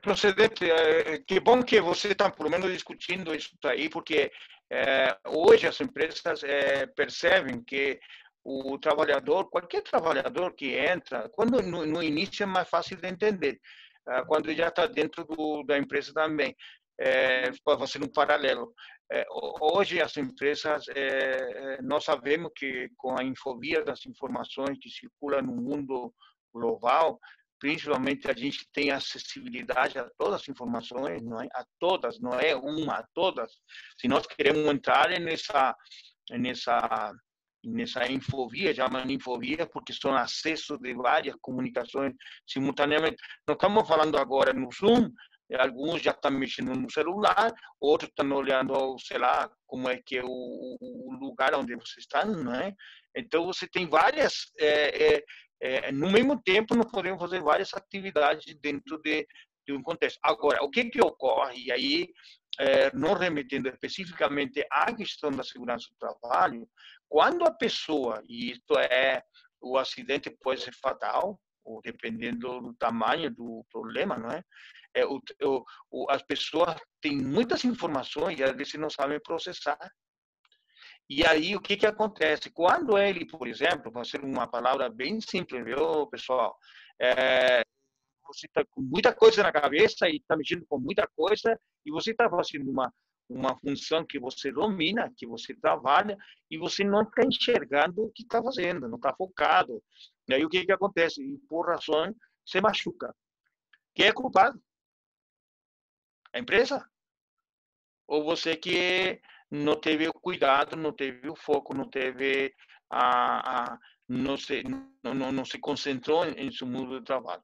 procedente, que bom que você está, pelo menos, discutindo isso aí, porque hoje as empresas percebem que o trabalhador, qualquer trabalhador que entra, quando no início é mais fácil de entender, quando já está dentro da empresa também, para fazer um paralelo. Hoje as empresas, nós sabemos que com a infovia das informações que circulam no mundo global, principalmente a gente tem acessibilidade a todas as informações, não é? A todas, não é uma, a todas. Se nós queremos entrar nessa infovia, chamam infovia, porque são acesso de várias comunicações simultaneamente. Nós estamos falando agora no Zoom, alguns já estão mexendo no celular, outros estão olhando, sei lá, como é que é o lugar onde você está, não é? Então, você tem várias... no mesmo tempo, nós podemos fazer várias atividades dentro de um contexto. Agora, o que ocorre? E aí, não remetendo especificamente à questão da segurança do trabalho, quando a pessoa, e isto o acidente pode ser fatal, ou dependendo do tamanho do problema, não é? As pessoas têm muitas informações e às vezes não sabem processar. E aí, o que que acontece? Quando ele, por exemplo, para ser uma palavra bem simples, viu, pessoal? Você está com muita coisa na cabeça e está mexendo com muita coisa e você está fazendo uma função que você domina, que você trabalha e você não está enxergando o que está fazendo, não está focado. E aí o que que acontece? E por razão, você machuca. Quem é culpado? A empresa? Ou você que não teve o cuidado, não teve o foco, não teve não se concentrou em seu mundo de trabalho.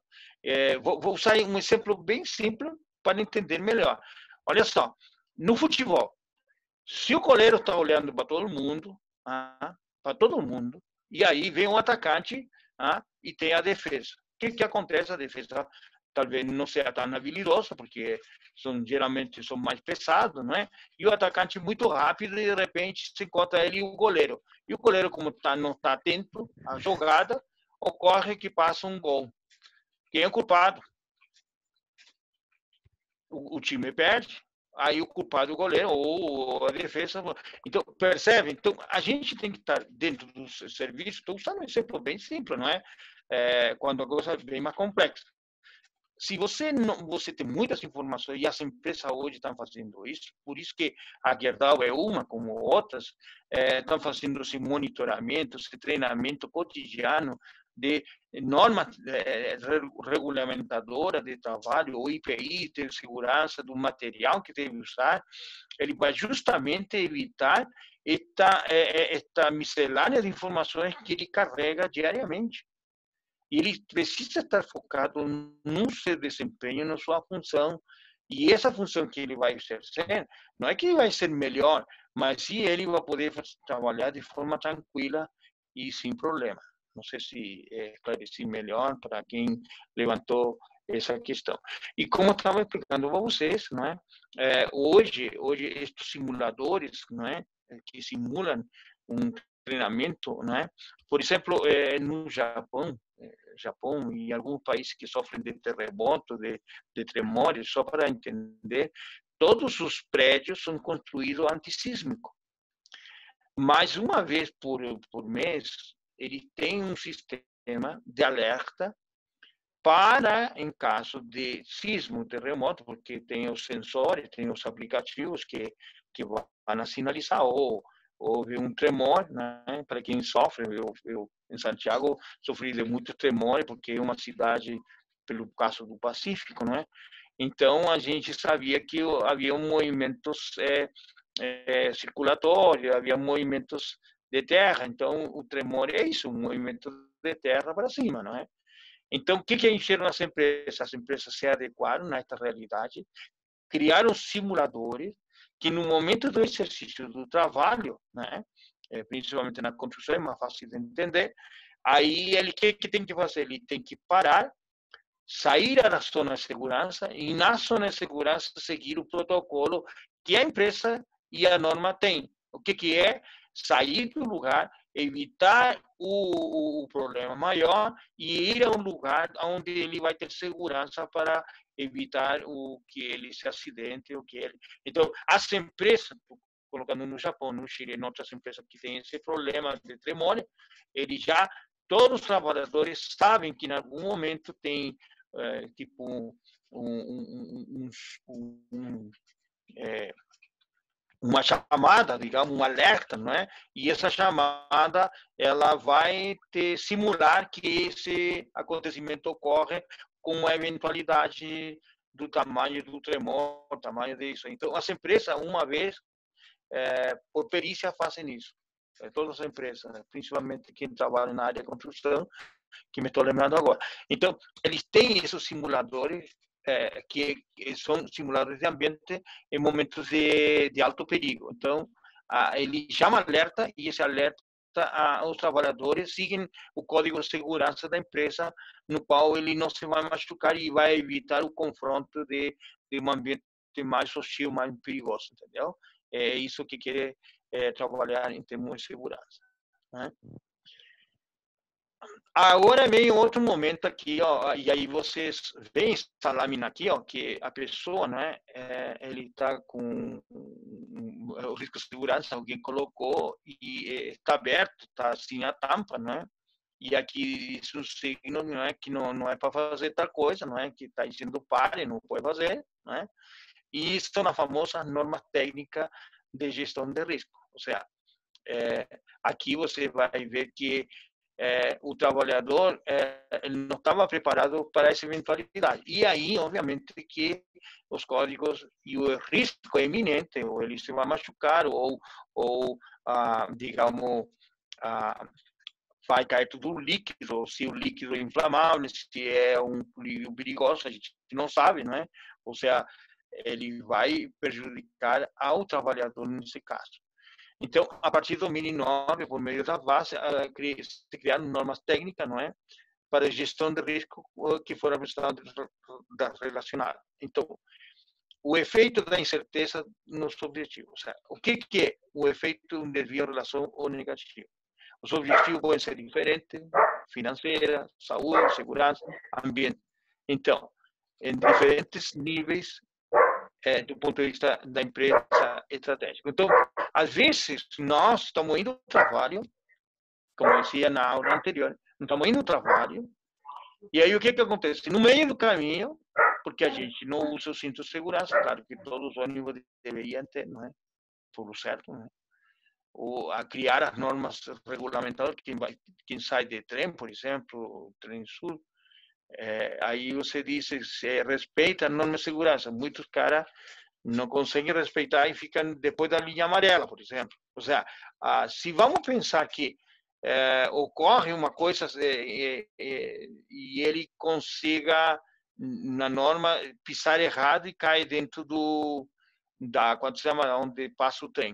Vou usar um exemplo bem simples para entender melhor. Olha só, no futebol, se o goleiro está olhando para todo mundo, e aí vem um atacante e tem a defesa. O que que acontece? A defesa talvez não seja tão habilidosa, porque geralmente são mais pesados, não é? E o atacante muito rápido e de repente se encontra ele e o goleiro. E o goleiro, como não está atento à jogada, ocorre que passa um gol. Quem é o culpado? O time perde, aí o culpado é o goleiro ou a defesa. Então, percebe? Então, a gente tem que estar dentro do serviço. Estou usando um exemplo bem simples, não é? Quando a coisa é bem mais complexa. Se você não, você tem muitas informações e as empresas hoje estão fazendo isso, por isso que a Gerdau é uma como outras, estão fazendo esse monitoramento, esse treinamento cotidiano de norma regulamentadora de trabalho, o IPI, de segurança do material que deve usar, ele vai justamente evitar esta miscelânea de informações que ele carrega diariamente. E ele precisa estar focado no seu desempenho, na sua função. E essa função que ele vai exercer, não é que vai ser melhor, mas sim ele vai poder trabalhar de forma tranquila e sem problema. Não sei se esclareci melhor para quem levantou essa questão. E como eu estava explicando para vocês, não é? Hoje estes simuladores, não é, que simulam um treinamento, não é? Por exemplo, no Japão e alguns países que sofrem de terremoto, de tremores, só para entender, todos os prédios são construídos antissísmico. Mais uma vez por mês, ele tem um sistema de alerta para, em caso de sismo, terremoto, porque tem os sensores, tem os aplicativos que vão sinalizar, ou houve um tremor, né? Para quem sofre, eu em Santiago sofri de muito tremor, porque é uma cidade, pelo caso do Pacífico, não é? Então, a gente sabia que havia movimentos circulatórios, havia movimentos de terra, então o tremor é isso, um movimento de terra para cima, não é? Então, o que encheram as empresas? As empresas se adequaram a esta realidade, criaram simuladores que no momento do exercício do trabalho, né, principalmente na construção, é mais fácil de entender, aí ele que tem que fazer? Ele tem que parar, sair da zona de segurança e na zona de segurança seguir o protocolo que a empresa e a norma têm. O que é? Sair do lugar, evitar o problema maior e ir a um lugar onde ele vai ter segurança para evitar o que ele se acidente, o que ele. Então, as empresas, colocando no Japão, no Chile, em outras empresas que têm esse problema de tremor, ele já todos os trabalhadores sabem que em algum momento tem tipo uma chamada, digamos, um alerta, não é? E essa chamada, ela vai simular que esse acontecimento ocorre com uma eventualidade do tamanho do tremor, tamanho disso. Então, as empresas, uma vez, por perícia, fazem isso. Todas as empresas, principalmente quem trabalha na área de construção, que me estou lembrando agora. Então, eles têm esses simuladores que são simuladores de ambiente em momentos de alto perigo. Então, ele chama alerta e esse alerta os trabalhadores seguem o código de segurança da empresa, no qual ele não se vai machucar e vai evitar o confronto de um ambiente mais hostil, mais perigoso, entendeu? É isso que quer trabalhar em termos de segurança, né? Agora vem outro momento aqui, ó, e aí vocês veem essa lâmina aqui, ó, que a pessoa, né, ele está com o risco de segurança, alguém colocou e está aberto, está assim a tampa, né? E aqui isso signo não é que não é para fazer tal coisa, não é que está dizendo pare, não pode fazer, né? E isso é uma famosa norma técnica de gestão de risco. Ou seja, aqui você vai ver que o trabalhador ele não estava preparado para essa eventualidade. E aí, obviamente, que os códigos e o risco é iminente, ou ele se vai machucar, ou digamos, vai cair tudo líquido, se o líquido é inflamável, se é um perigoso, a gente não sabe, não é? Ou seja, ele vai prejudicar ao trabalhador nesse caso. Então, a partir de 2009, por meio da VAS, se criaram normas técnicas, não é? Para gestão de risco que foram relacionadas. Então, o efeito da incerteza nos objetivos. O que é o efeito de um desvio em relação ao negativo? Os objetivos podem ser diferentes, financeira, saúde, segurança, ambiente. Então, em diferentes níveis do ponto de vista da empresa estratégica. Então, às vezes, nós estamos indo ao trabalho, como eu dizia na aula anterior, estamos indo ao trabalho, e aí o que acontece? No meio do caminho, porque a gente não usa o cinto de segurança, claro que todos os ônibus deveriam ter, não é? Tudo certo, não é? Ou a criar as normas regulamentadoras, quem sai de trem, por exemplo, trem sul, aí você diz, se respeita a norma de segurança. Muitos caras não conseguem respeitar e ficam depois da linha amarela, por exemplo. Ou seja, se vamos pensar que ocorre uma coisa e ele consiga, na norma, pisar errado e cai dentro quando se chama, onde passa o trem.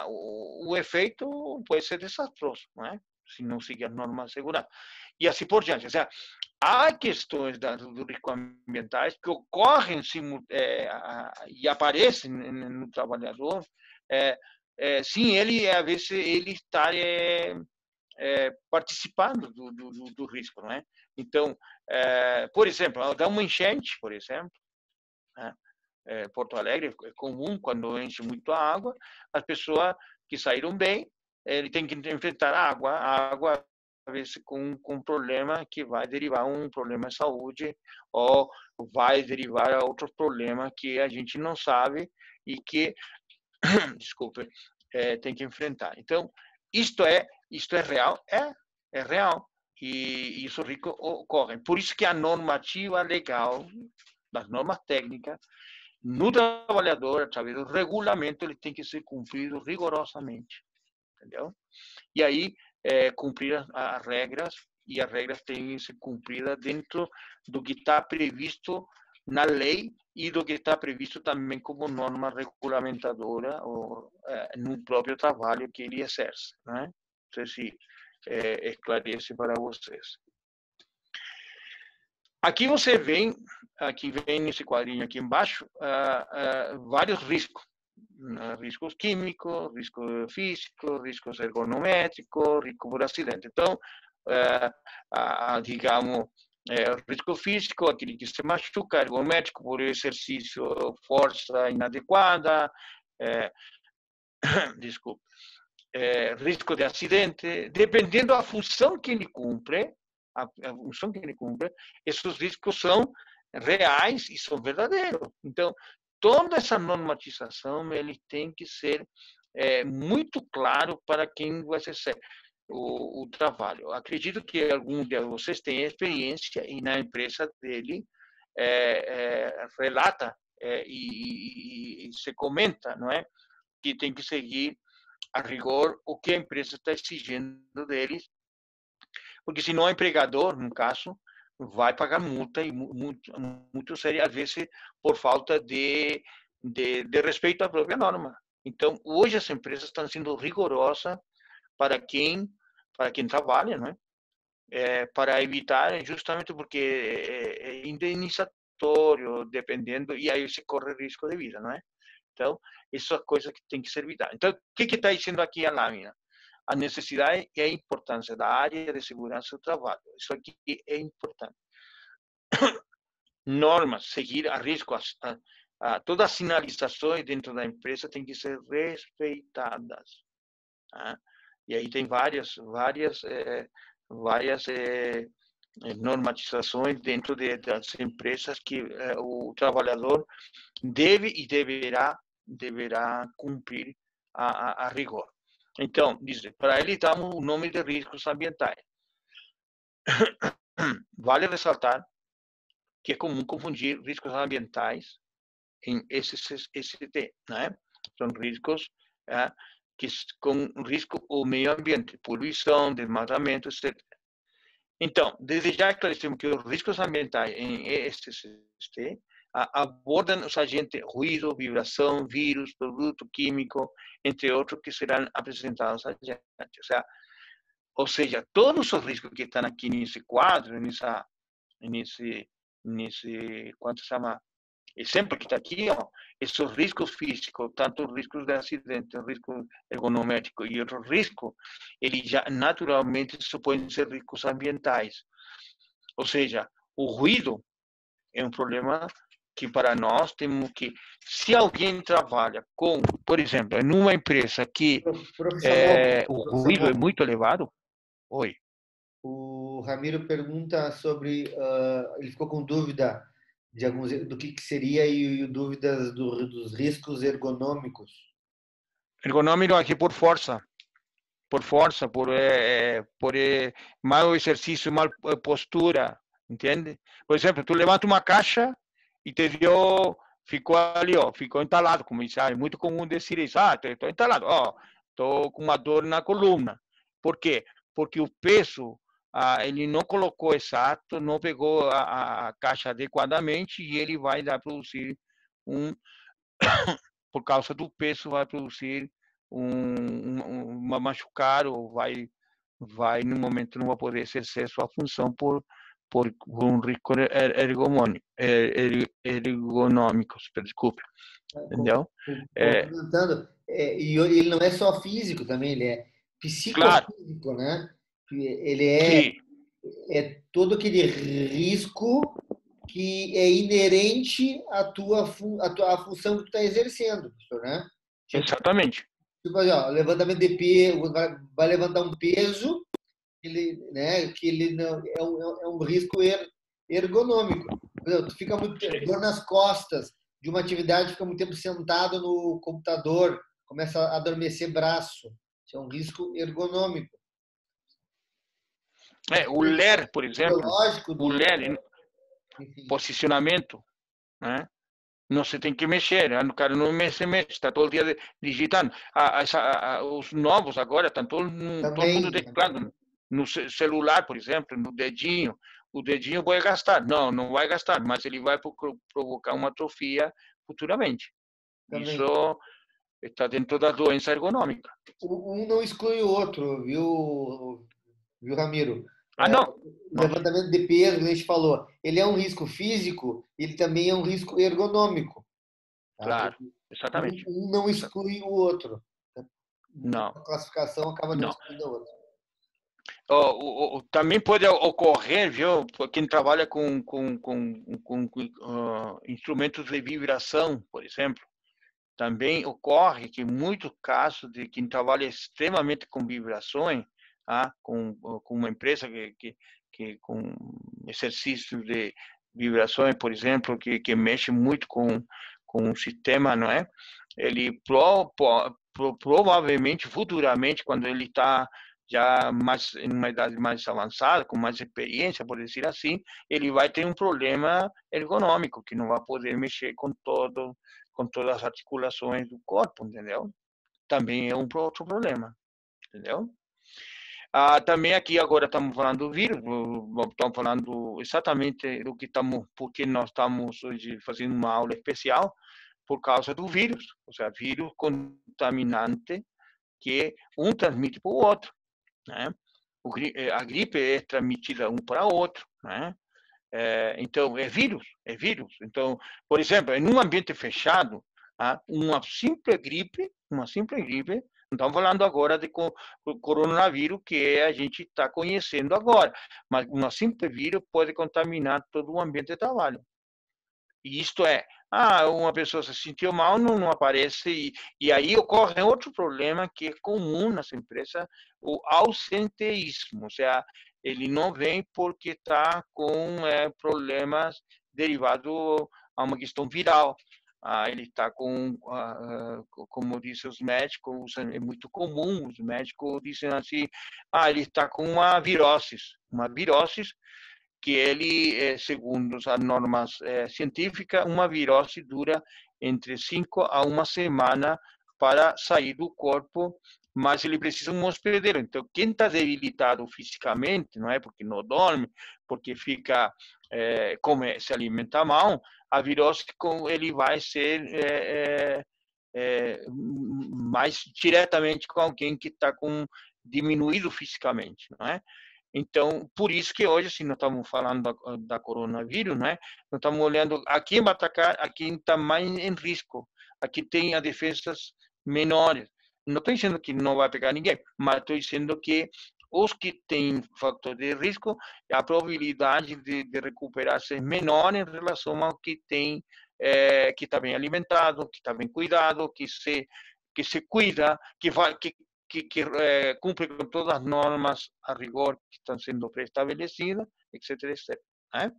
O efeito pode ser desastroso, não é? Se não seguir as normas de segurança. E assim por diante. Ou seja, há questões do risco ambientais que ocorrem e aparecem no trabalhador sem ele, às vezes, ele estar participando do risco, não é? Então, por exemplo, dá uma enchente, por exemplo, né? Porto Alegre é comum, quando enche muito a água, as pessoas que saíram bem, ele tem que enfrentar a água às vezes com um problema que vai derivar um problema de saúde ou vai derivar a outros problemas que a gente não sabe e que, desculpe, tem que enfrentar. Então, isto é real? É real. E isso rico ocorre. Por isso que a normativa legal, das normas técnicas, no trabalhador, através do regulamento, ele tem que ser cumprido rigorosamente, entendeu? E aí, cumprir as regras, e as regras têm que ser cumpridas dentro do que está previsto na lei e do que está previsto também como norma regulamentadora ou no próprio trabalho que ele exerce, né? Não sei se esclarece para vocês. Aqui você vem, nesse quadrinho aqui embaixo, vários riscos. Riscos químicos, risco físico, riscos ergonométricos, risco por acidente. Então, digamos, risco físico, aquele que se machuca, ergométrico por exercício, força inadequada, desculpe, risco de acidente, dependendo da função que ele cumpre, esses riscos são reais e são verdadeiros. Então, toda essa normatização ele tem que ser muito claro para quem vai exercer o trabalho. Acredito que algum de vocês tenha experiência e na empresa dele relata e se comenta, não é, que tem que seguir a rigor o que a empresa está exigindo deles, porque senão o empregador, no caso, vai pagar multa e muito séria, às vezes por falta de respeito à própria norma. Então, hoje as empresas estão sendo rigorosas para quem trabalha, não é? Para evitar, justamente porque é indenizatório, dependendo, e aí se corre risco de vida, não é? Então, isso é coisa que tem que ser evitada. Então, o que está dizendo aqui a lâmina? a necessidade e a importância da área de segurança do trabalho. Isso aqui é importante. Normas, seguir a risco, todas as sinalizações dentro da empresa têm que ser respeitadas. Tá? E aí tem várias normatizações dentro das empresas que o trabalhador deve e deverá cumprir a rigor. Então, para ele damos o nome de riscos ambientais. Vale ressaltar que é comum confundir riscos ambientais em ST, né? São riscos que com risco ao meio ambiente, poluição, desmatamento, etc. Então, desde já esclarecemos que os riscos ambientais em ESST abordam os agentes ruído, vibração, vírus, produto químico, entre outros que serão apresentados adiante. Ou seja, todos os riscos que estão aqui nesse quadro, nesse quanto se chama, exemplo que está aqui, esses riscos físicos, tanto riscos de acidente, risco ergonômico e outros riscos, eles já naturalmente supõem ser riscos ambientais. Ou seja, o ruído é um problema que para nós temos que, se alguém trabalha com, por exemplo, em uma empresa que o ruído é muito elevado, oi. O Ramiro pergunta sobre, ele ficou com dúvida de alguns, do que seria e dúvidas dos riscos ergonômicos. Ergonômico aqui por força, por mau exercício, mal postura, entende? Por exemplo, tu levanta uma caixa e ficou ali, ficou entalado, como isso, é muito comum dizer isso, estou entalado, estou com uma dor na coluna. Por quê? Porque o peso, ele não colocou exato, não pegou a caixa adequadamente e ele vai produzir por causa do peso, vai produzir uma machucar ou vai no momento não vai poder exercer sua função por um risco ergonômico, desculpe, entendeu? Comentando, e ele não é só físico também, ele é psicofísico, claro, né? Ele é todo aquele risco que é inerente à à função que tu está exercendo, né? Tipo, exatamente. Tipo assim, levantamento de peso, vai levantar um peso, que ele não é um risco ergonômico. Tu fica muito dor nas costas de uma atividade, fica muito tempo sentado no computador, começa a adormecer braço. Isso é um risco ergonômico. O LER, por exemplo, o LER, posicionamento, né? Não se tem que mexer, o cara não mexe, está todo dia digitando. Os novos agora estão todo mundo teclando. No celular, por exemplo, no dedinho, o dedinho vai gastar. Não vai gastar, mas ele vai provocar uma atrofia futuramente. Também. Isso está dentro da doença ergonômica. Um não exclui o outro, viu Ramiro? Não. Levantamento de peso, que a gente falou, ele é um risco físico, ele também é um risco ergonômico. Tá? Claro, exatamente. Um não exclui o outro. Não. A classificação acaba não excluindo o outro. Também pode ocorrer, viu, quem trabalha com instrumentos de vibração, por exemplo, também ocorre que muitos casos de quem trabalha extremamente com vibrações, com uma empresa que com exercícios de vibrações, por exemplo, que mexe muito com o sistema, não é? Ele provavelmente, futuramente, quando ele está já em uma idade mais avançada, com mais experiência, por dizer assim, ele vai ter um problema ergonômico, que não vai poder mexer com todas as articulações do corpo, entendeu? Também é um outro problema, entendeu? Também aqui agora estamos falando do vírus, estamos falando exatamente do que porque nós estamos hoje fazendo uma aula especial por causa do vírus, ou seja, vírus contaminante que um transmite para o outro, né? A gripe é transmitida um para o outro, né? Então, é vírus. Então, por exemplo, em um ambiente fechado, uma simples gripe estamos falando agora de coronavírus que a gente está conhecendo agora, mas um simples vírus pode contaminar todo o ambiente de trabalho. E isto é, uma pessoa se sentiu mal, não aparece, e aí ocorre outro problema que é comum nas empresas, o ausenteísmo, ou seja, ele não vem porque está com problemas derivados a uma questão viral. Ele está com, como dizem os médicos, é muito comum, os médicos dizem assim, ele está com uma virose que ele, segundo as normas científicas, uma virose dura entre 5 a 1 semana para sair do corpo, mas ele precisa de um hospedeiro. Então, quem está debilitado fisicamente, não é porque não dorme, porque fica, se alimenta mal, a virose ele vai ser mais diretamente com alguém que está diminuído fisicamente, não é? Então, por isso que hoje, se nós estamos falando da coronavírus, né? Nós estamos olhando a quem vai atacar, a quem está mais em risco, a quem tem as defesas menores. Não estou dizendo que não vai pegar ninguém, mas estou dizendo que os que têm fator de risco, a probabilidade de recuperar-se é menor em relação ao que tem, que está bem alimentado, que está bem cuidado, que se cuida, que cumpre com todas as normas a rigor que estão sendo pré-estabelecidas, etc, etc. Né?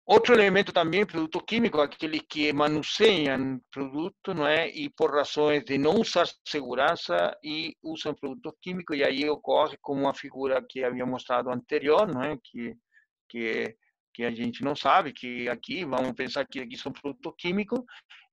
Outro elemento também, produto químico, aquele que manuseia produto, não é? E por razões de não usar segurança e usam produto químico, e aí ocorre como uma figura que havia mostrado anterior, não é? Que a gente não sabe, que aqui, vamos pensar que aqui são produtos químicos,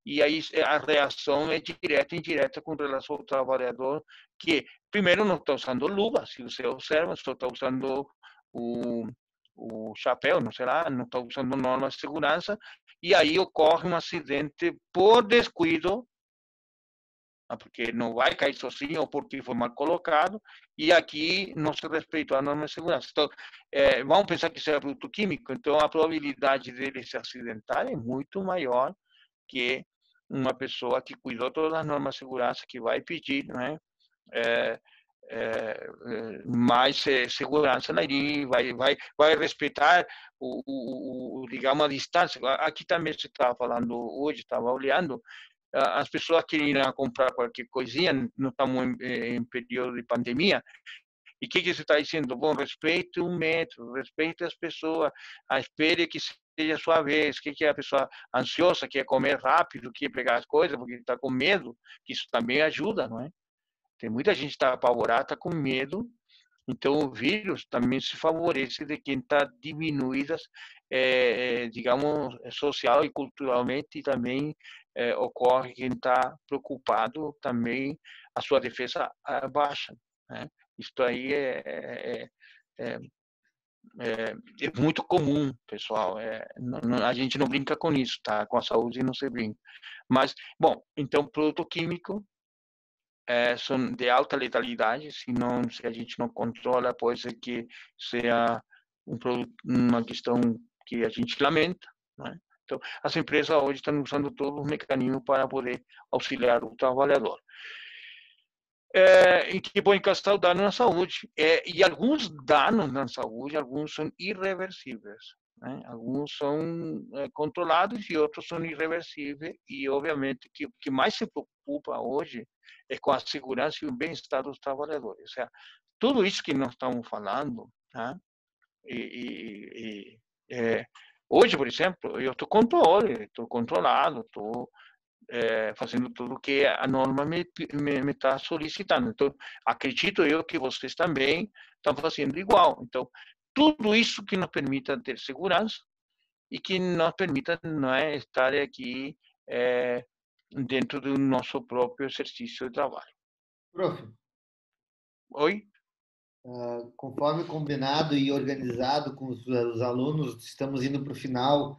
e aí a reação é direta e indireta com relação ao trabalhador, que primeiro não está usando luva, se você observa, só está usando o chapéu, não será, não está usando normas de segurança, e aí ocorre um acidente por descuido, porque não vai cair sozinho ou porque foi mal colocado, e aqui não se respeita a norma de segurança. Então, vamos pensar que isso é produto químico, então a probabilidade dele se acidentar é muito maior que uma pessoa que cuidou todas as normas de segurança, que vai pedir, né, mais segurança ali, vai respeitar digamos, a distância. Aqui também se estava falando hoje, estava olhando, as pessoas que irão comprar qualquer coisinha, não estamos em período de pandemia, e o que você está dizendo? Bom, respeite o metro, respeite as pessoas, espere que seja a sua vez, que é a pessoa ansiosa, quer comer rápido, quer pegar as coisas, porque está com medo, que isso também ajuda, não é? Tem muita gente que está apavorada, está com medo, então o vírus também se favorece de quem está diminuídas, digamos, social e culturalmente, e também ocorre quem está preocupado, também a sua defesa baixa, né? Isso aí é muito comum, pessoal. A gente não brinca com isso, tá? Com a saúde não se brinca. Mas, bom, então, produto químico são de alta letalidade, se a gente não controla, pode ser que seja uma questão que a gente lamenta, né? Então, as empresas hoje estão usando todos os mecanismos para poder auxiliar o trabalhador. E que podem causar dano na saúde. E alguns danos na saúde, alguns são irreversíveis, né? Alguns são controlados e outros são irreversíveis. E, obviamente, o que mais se preocupa hoje é com a segurança e o bem-estar dos trabalhadores. Ou seja, tudo isso que nós estamos falando, né? Hoje, por exemplo, eu estou controlado, estou fazendo tudo o que a norma me está solicitando. Então, acredito eu que vocês também estão fazendo igual. Então, tudo isso que nos permita ter segurança e que nos permita, não é, estar aqui dentro do nosso próprio exercício de trabalho. Prof, Oi? conforme combinado e organizado com os alunos, estamos indo para o final.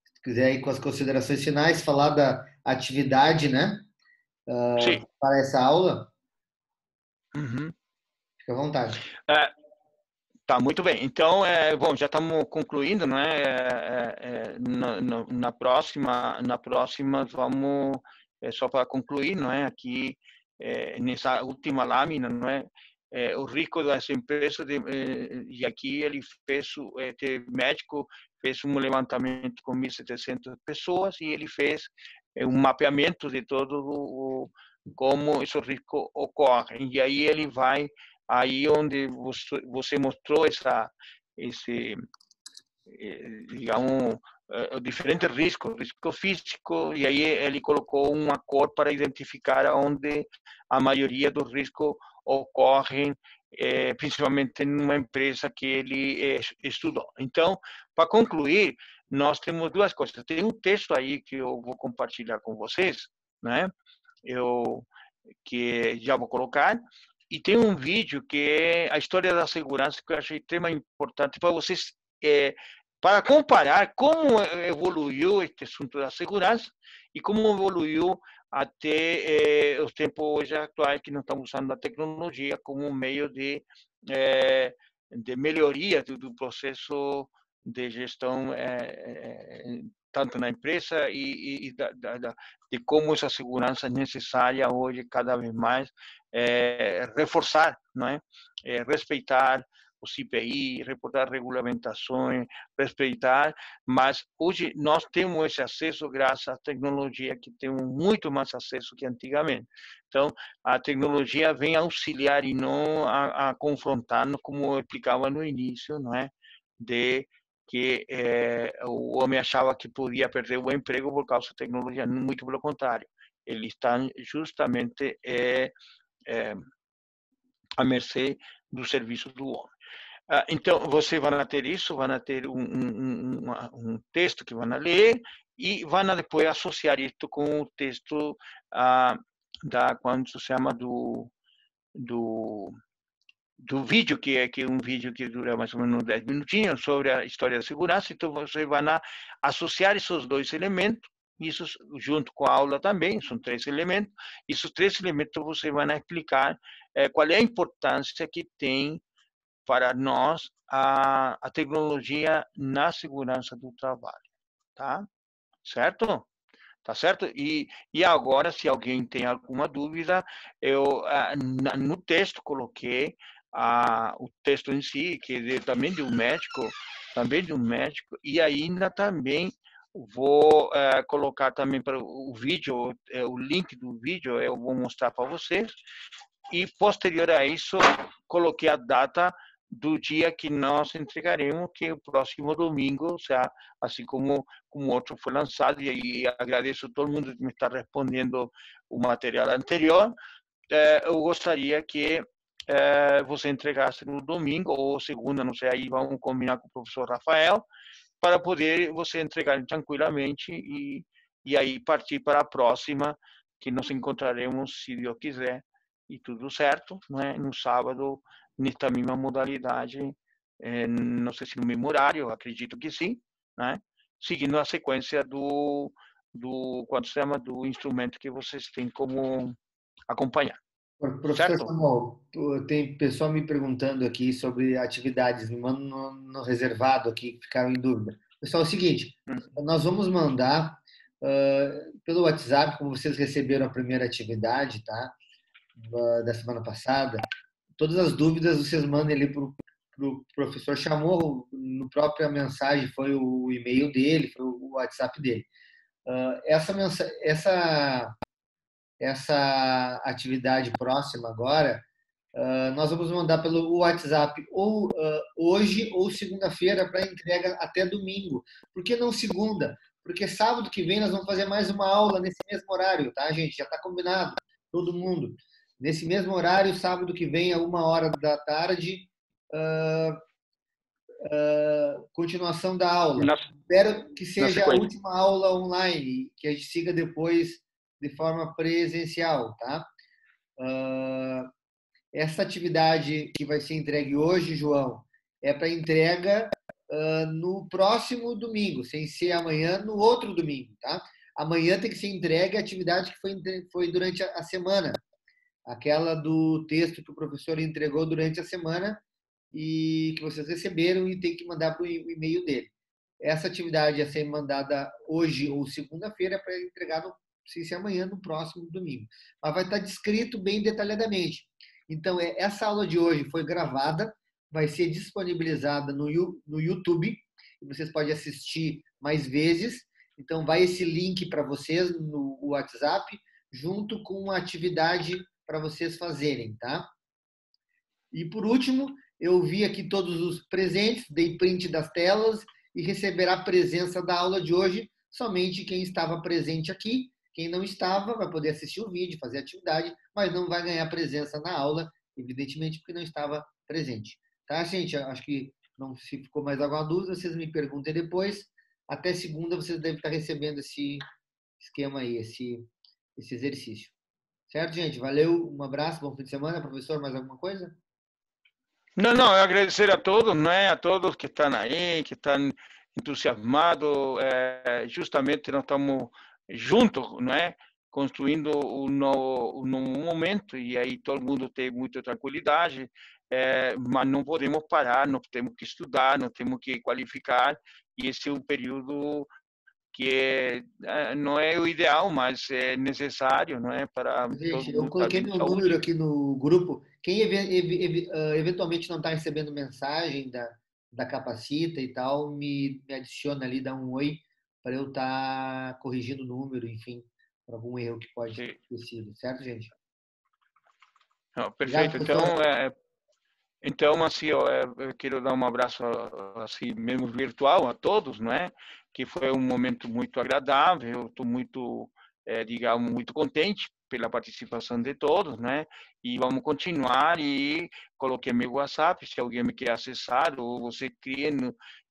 Se quiser ir com as considerações finais, falar da atividade, né? Sim. Para essa aula, Uhum. fica à vontade. Tá, muito bem. Então, bom, já estamos concluindo, né? Na próxima vamos, só para concluir, não é? Aqui nessa última lâmina, não é? O risco das empresas, e aqui ele fez, este médico fez um levantamento com 1.700 pessoas e ele fez um mapeamento de todo como esses riscos ocorrem. E aí ele vai, aí onde você mostrou esse, digamos, diferentes riscos, risco físico, e aí ele colocou uma cor para identificar onde a maioria dos riscos ocorrem, principalmente numa empresa que ele estudou. Então, para concluir, nós temos duas coisas. Tem um texto aí que eu vou compartilhar com vocês, né? Que já vou colocar, e tem um vídeo que é a história da segurança, que eu achei extremamente importante para vocês, para comparar como evoluiu este assunto da segurança e como evoluiu até os tempos atuais, que nós estamos usando a tecnologia como um meio de melhoria do processo de gestão, tanto na empresa e de como essa segurança é necessária hoje, cada vez mais, reforçar, não é? Respeitar o CPI, reportar regulamentações, respeitar, mas hoje nós temos esse acesso graças à tecnologia, que temos muito mais acesso que antigamente. Então, a tecnologia vem auxiliar e não a confrontar-nos, como eu explicava no início, não é? De que o homem achava que podia perder o emprego por causa da tecnologia. Muito pelo contrário, eles estão justamente à mercê do serviço do homem. Então, você vai ter isso, vai ter um texto que vão ler e vão depois associar isso com o texto quando se chama do vídeo, que é um vídeo que dura mais ou menos 10 minutinhos, sobre a história da segurança. Então, você vai associar esses dois elementos, isso junto com a aula também, são 3 elementos. Esses 3 elementos você vai explicar qual é a importância que tem para nós a tecnologia na segurança do trabalho, tá? Certo? Tá certo? E agora, se alguém tem alguma dúvida, eu no texto coloquei o texto em si, que é também de um médico, e ainda também vou colocar também para o vídeo, o link do vídeo, eu vou mostrar para vocês, e posterior a isso, coloquei a data do dia que nós entregaremos, que é o próximo domingo, ou seja, assim como o outro foi lançado, e agradeço a todo mundo que me está respondendo o material anterior. Eu gostaria que você entregasse no domingo ou segunda, não sei, aí vamos combinar com o professor Rafael, para poder você entregar tranquilamente e aí partir para a próxima, que nos encontraremos, se Deus quiser, e tudo certo, né? No sábado, nesta mesma modalidade, não sei se no mesmo horário, acredito que sim, né? Seguindo a sequência quando se chama, do instrumento que vocês têm como acompanhar, Professor certo? Samuel, tem pessoal me perguntando aqui sobre atividades, me mandam no reservado aqui, que ficaram em dúvida. Pessoal, é o seguinte, nós vamos mandar pelo WhatsApp, como vocês receberam a primeira atividade, tá? Da semana passada. Todas as dúvidas vocês mandem ali para o professor Chamorro, no própria mensagem foi o e-mail dele, foi o WhatsApp dele. Essa atividade próxima agora, nós vamos mandar pelo WhatsApp ou hoje ou segunda-feira para entrega até domingo. Por que não segunda? Porque sábado que vem nós vamos fazer mais uma aula nesse mesmo horário, tá, gente? Já está combinado, todo mundo. Nesse mesmo horário, sábado que vem, a 1h da tarde, continuação da aula. Na, Espero que na seja a sequência. última aula online, que a gente siga depois de forma presencial, tá? Essa atividade que vai ser entregue hoje, João, é para entrega no próximo domingo, sem ser amanhã, no outro domingo, tá? Amanhã tem que ser entregue a atividade que foi durante a semana, aquela do texto que o professor entregou durante a semana e que vocês receberam e tem que mandar para o e-mail dele. Essa atividade ia ser mandada hoje ou segunda-feira para entregar no sei se é amanhã, no próximo domingo. Mas vai estar descrito bem detalhadamente. Então, essa aula de hoje foi gravada, vai ser disponibilizada no YouTube, e vocês podem assistir mais vezes. Então, vai esse link para vocês no WhatsApp, junto com uma atividade para vocês fazerem, tá? E por último, eu vi aqui todos os presentes, dei print das telas e receberá a presença da aula de hoje somente quem estava presente aqui. Quem não estava vai poder assistir o vídeo, fazer a atividade, mas não vai ganhar presença na aula, evidentemente, porque não estava presente. Tá, gente? Acho que não se ficou mais alguma dúvida, vocês me perguntem depois. Até segunda vocês devem estar recebendo esse esquema aí, esse exercício. Certo, gente? Valeu, um abraço, bom fim de semana. Professor, mais alguma coisa? Não, não, agradecer a todos, né? A todos que estão aí, que estão entusiasmados. Justamente nós estamos juntos, não é? Construindo um novo momento, e aí todo mundo tem muita tranquilidade, mas não podemos parar, nós temos que estudar, nós temos que qualificar, e esse é um período que não é o ideal, mas é necessário, não é? Para todo Gente, eu mundo estar coloquei bem de meu número saúde. aqui no grupo. Quem eventualmente não está recebendo mensagem da Capacita e tal, me adiciona ali, dá um oi para eu estar corrigindo o número, enfim, por algum erro que pode ter Sim. acontecido. Certo, gente? Não, Obrigado, perfeito. professor. Então, assim, eu quero dar um abraço, assim, mesmo virtual a todos, não é? Que foi um momento muito agradável, eu estou muito, digamos, muito contente pela participação de todos, né? E vamos continuar, e coloquei meu WhatsApp, se alguém me quer acessar, ou você cria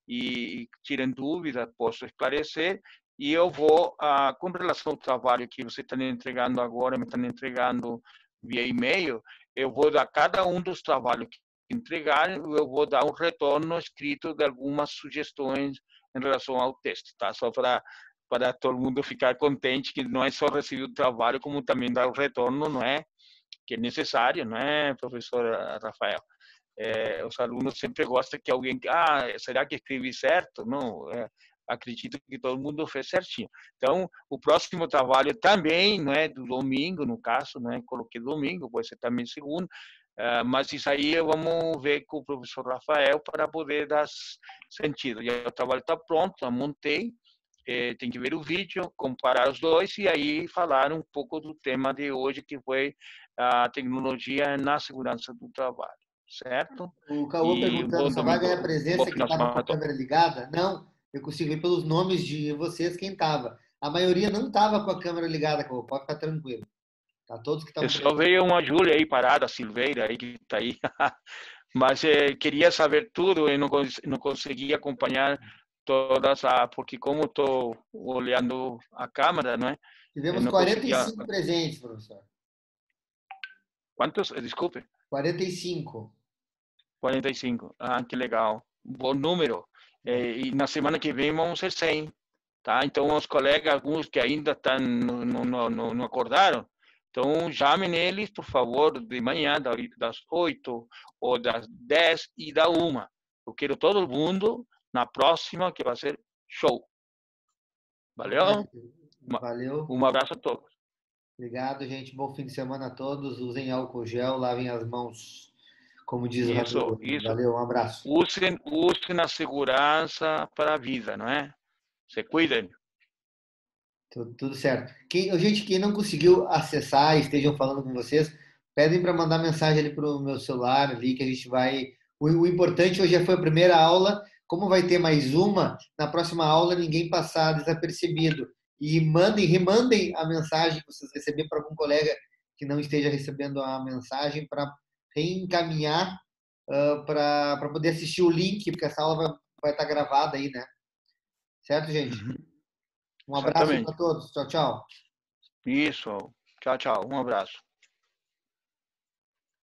e tirem dúvida, posso esclarecer, e eu vou, com relação ao trabalho que você está entregando agora, me está entregando via e-mail, eu vou dar cada um dos trabalhos entregar, eu vou dar um retorno escrito de algumas sugestões em relação ao texto, tá? Só para todo mundo ficar contente que não é só receber o trabalho, como também dar o retorno, não é? Que é necessário, não é, professor Rafael? Os alunos sempre gostam que alguém, será que escrevi certo? Não, acredito que todo mundo fez certinho. Então, o próximo trabalho também, não é, do domingo, no caso, não é, coloquei domingo, pode ser também segundo, mas isso aí vamos ver com o professor Rafael para poder dar sentido. E o trabalho está pronto, já montei, tem que ver o vídeo, comparar os dois e aí falar um pouco do tema de hoje, que foi a tecnologia na segurança do trabalho, certo? O Cauã E um perguntando, bom só vai ganhar domingo, um bom presença quem final de estava com semana a a todos. câmera ligada? Não, eu consigo ver pelos nomes de vocês quem estava. A maioria não estava com a câmera ligada, Cauã, pode ficar tranquilo. Tá? Todos que Eu estavam só presentes. vejo uma Júlia aí parada, a Silveira aí que está aí. Mas queria saber tudo e não consegui acompanhar todas, porque como estou olhando a câmera, não é? Eu Tivemos não conseguia. 45 presentes, professor. Quantos? Desculpe. 45. 45. Ah, que legal. Bom número. E na semana que vem vamos ser 100. Tá? Então, os colegas, alguns que ainda estão, não acordaram, então chamem eles, por favor, de manhã, das 8 ou das 10 e da 1. Eu quero todo mundo na próxima, que vai ser show. Valeu? Valeu. Um abraço a todos. Obrigado, gente. Bom fim de semana a todos. Usem álcool gel, lavem as mãos, como diz o Isso, Ramiro. isso. Valeu, um abraço. Usem a segurança para a vida, não é? Se cuidem. Tudo certo. Gente, quem não conseguiu acessar, estejam falando com vocês, pedem para mandar mensagem ali para o meu celular ali que a gente vai. O importante hoje foi a primeira aula. Como vai ter mais uma, na próxima aula ninguém passar desapercebido. E remandem a mensagem que vocês receberem para algum colega que não esteja recebendo a mensagem para reencaminhar para poder assistir o link, porque essa aula vai estar gravada aí, né? Certo, gente? Uhum. Um abraço aí para Exatamente. todos. Tchau, tchau. Isso. Tchau, tchau. Um abraço.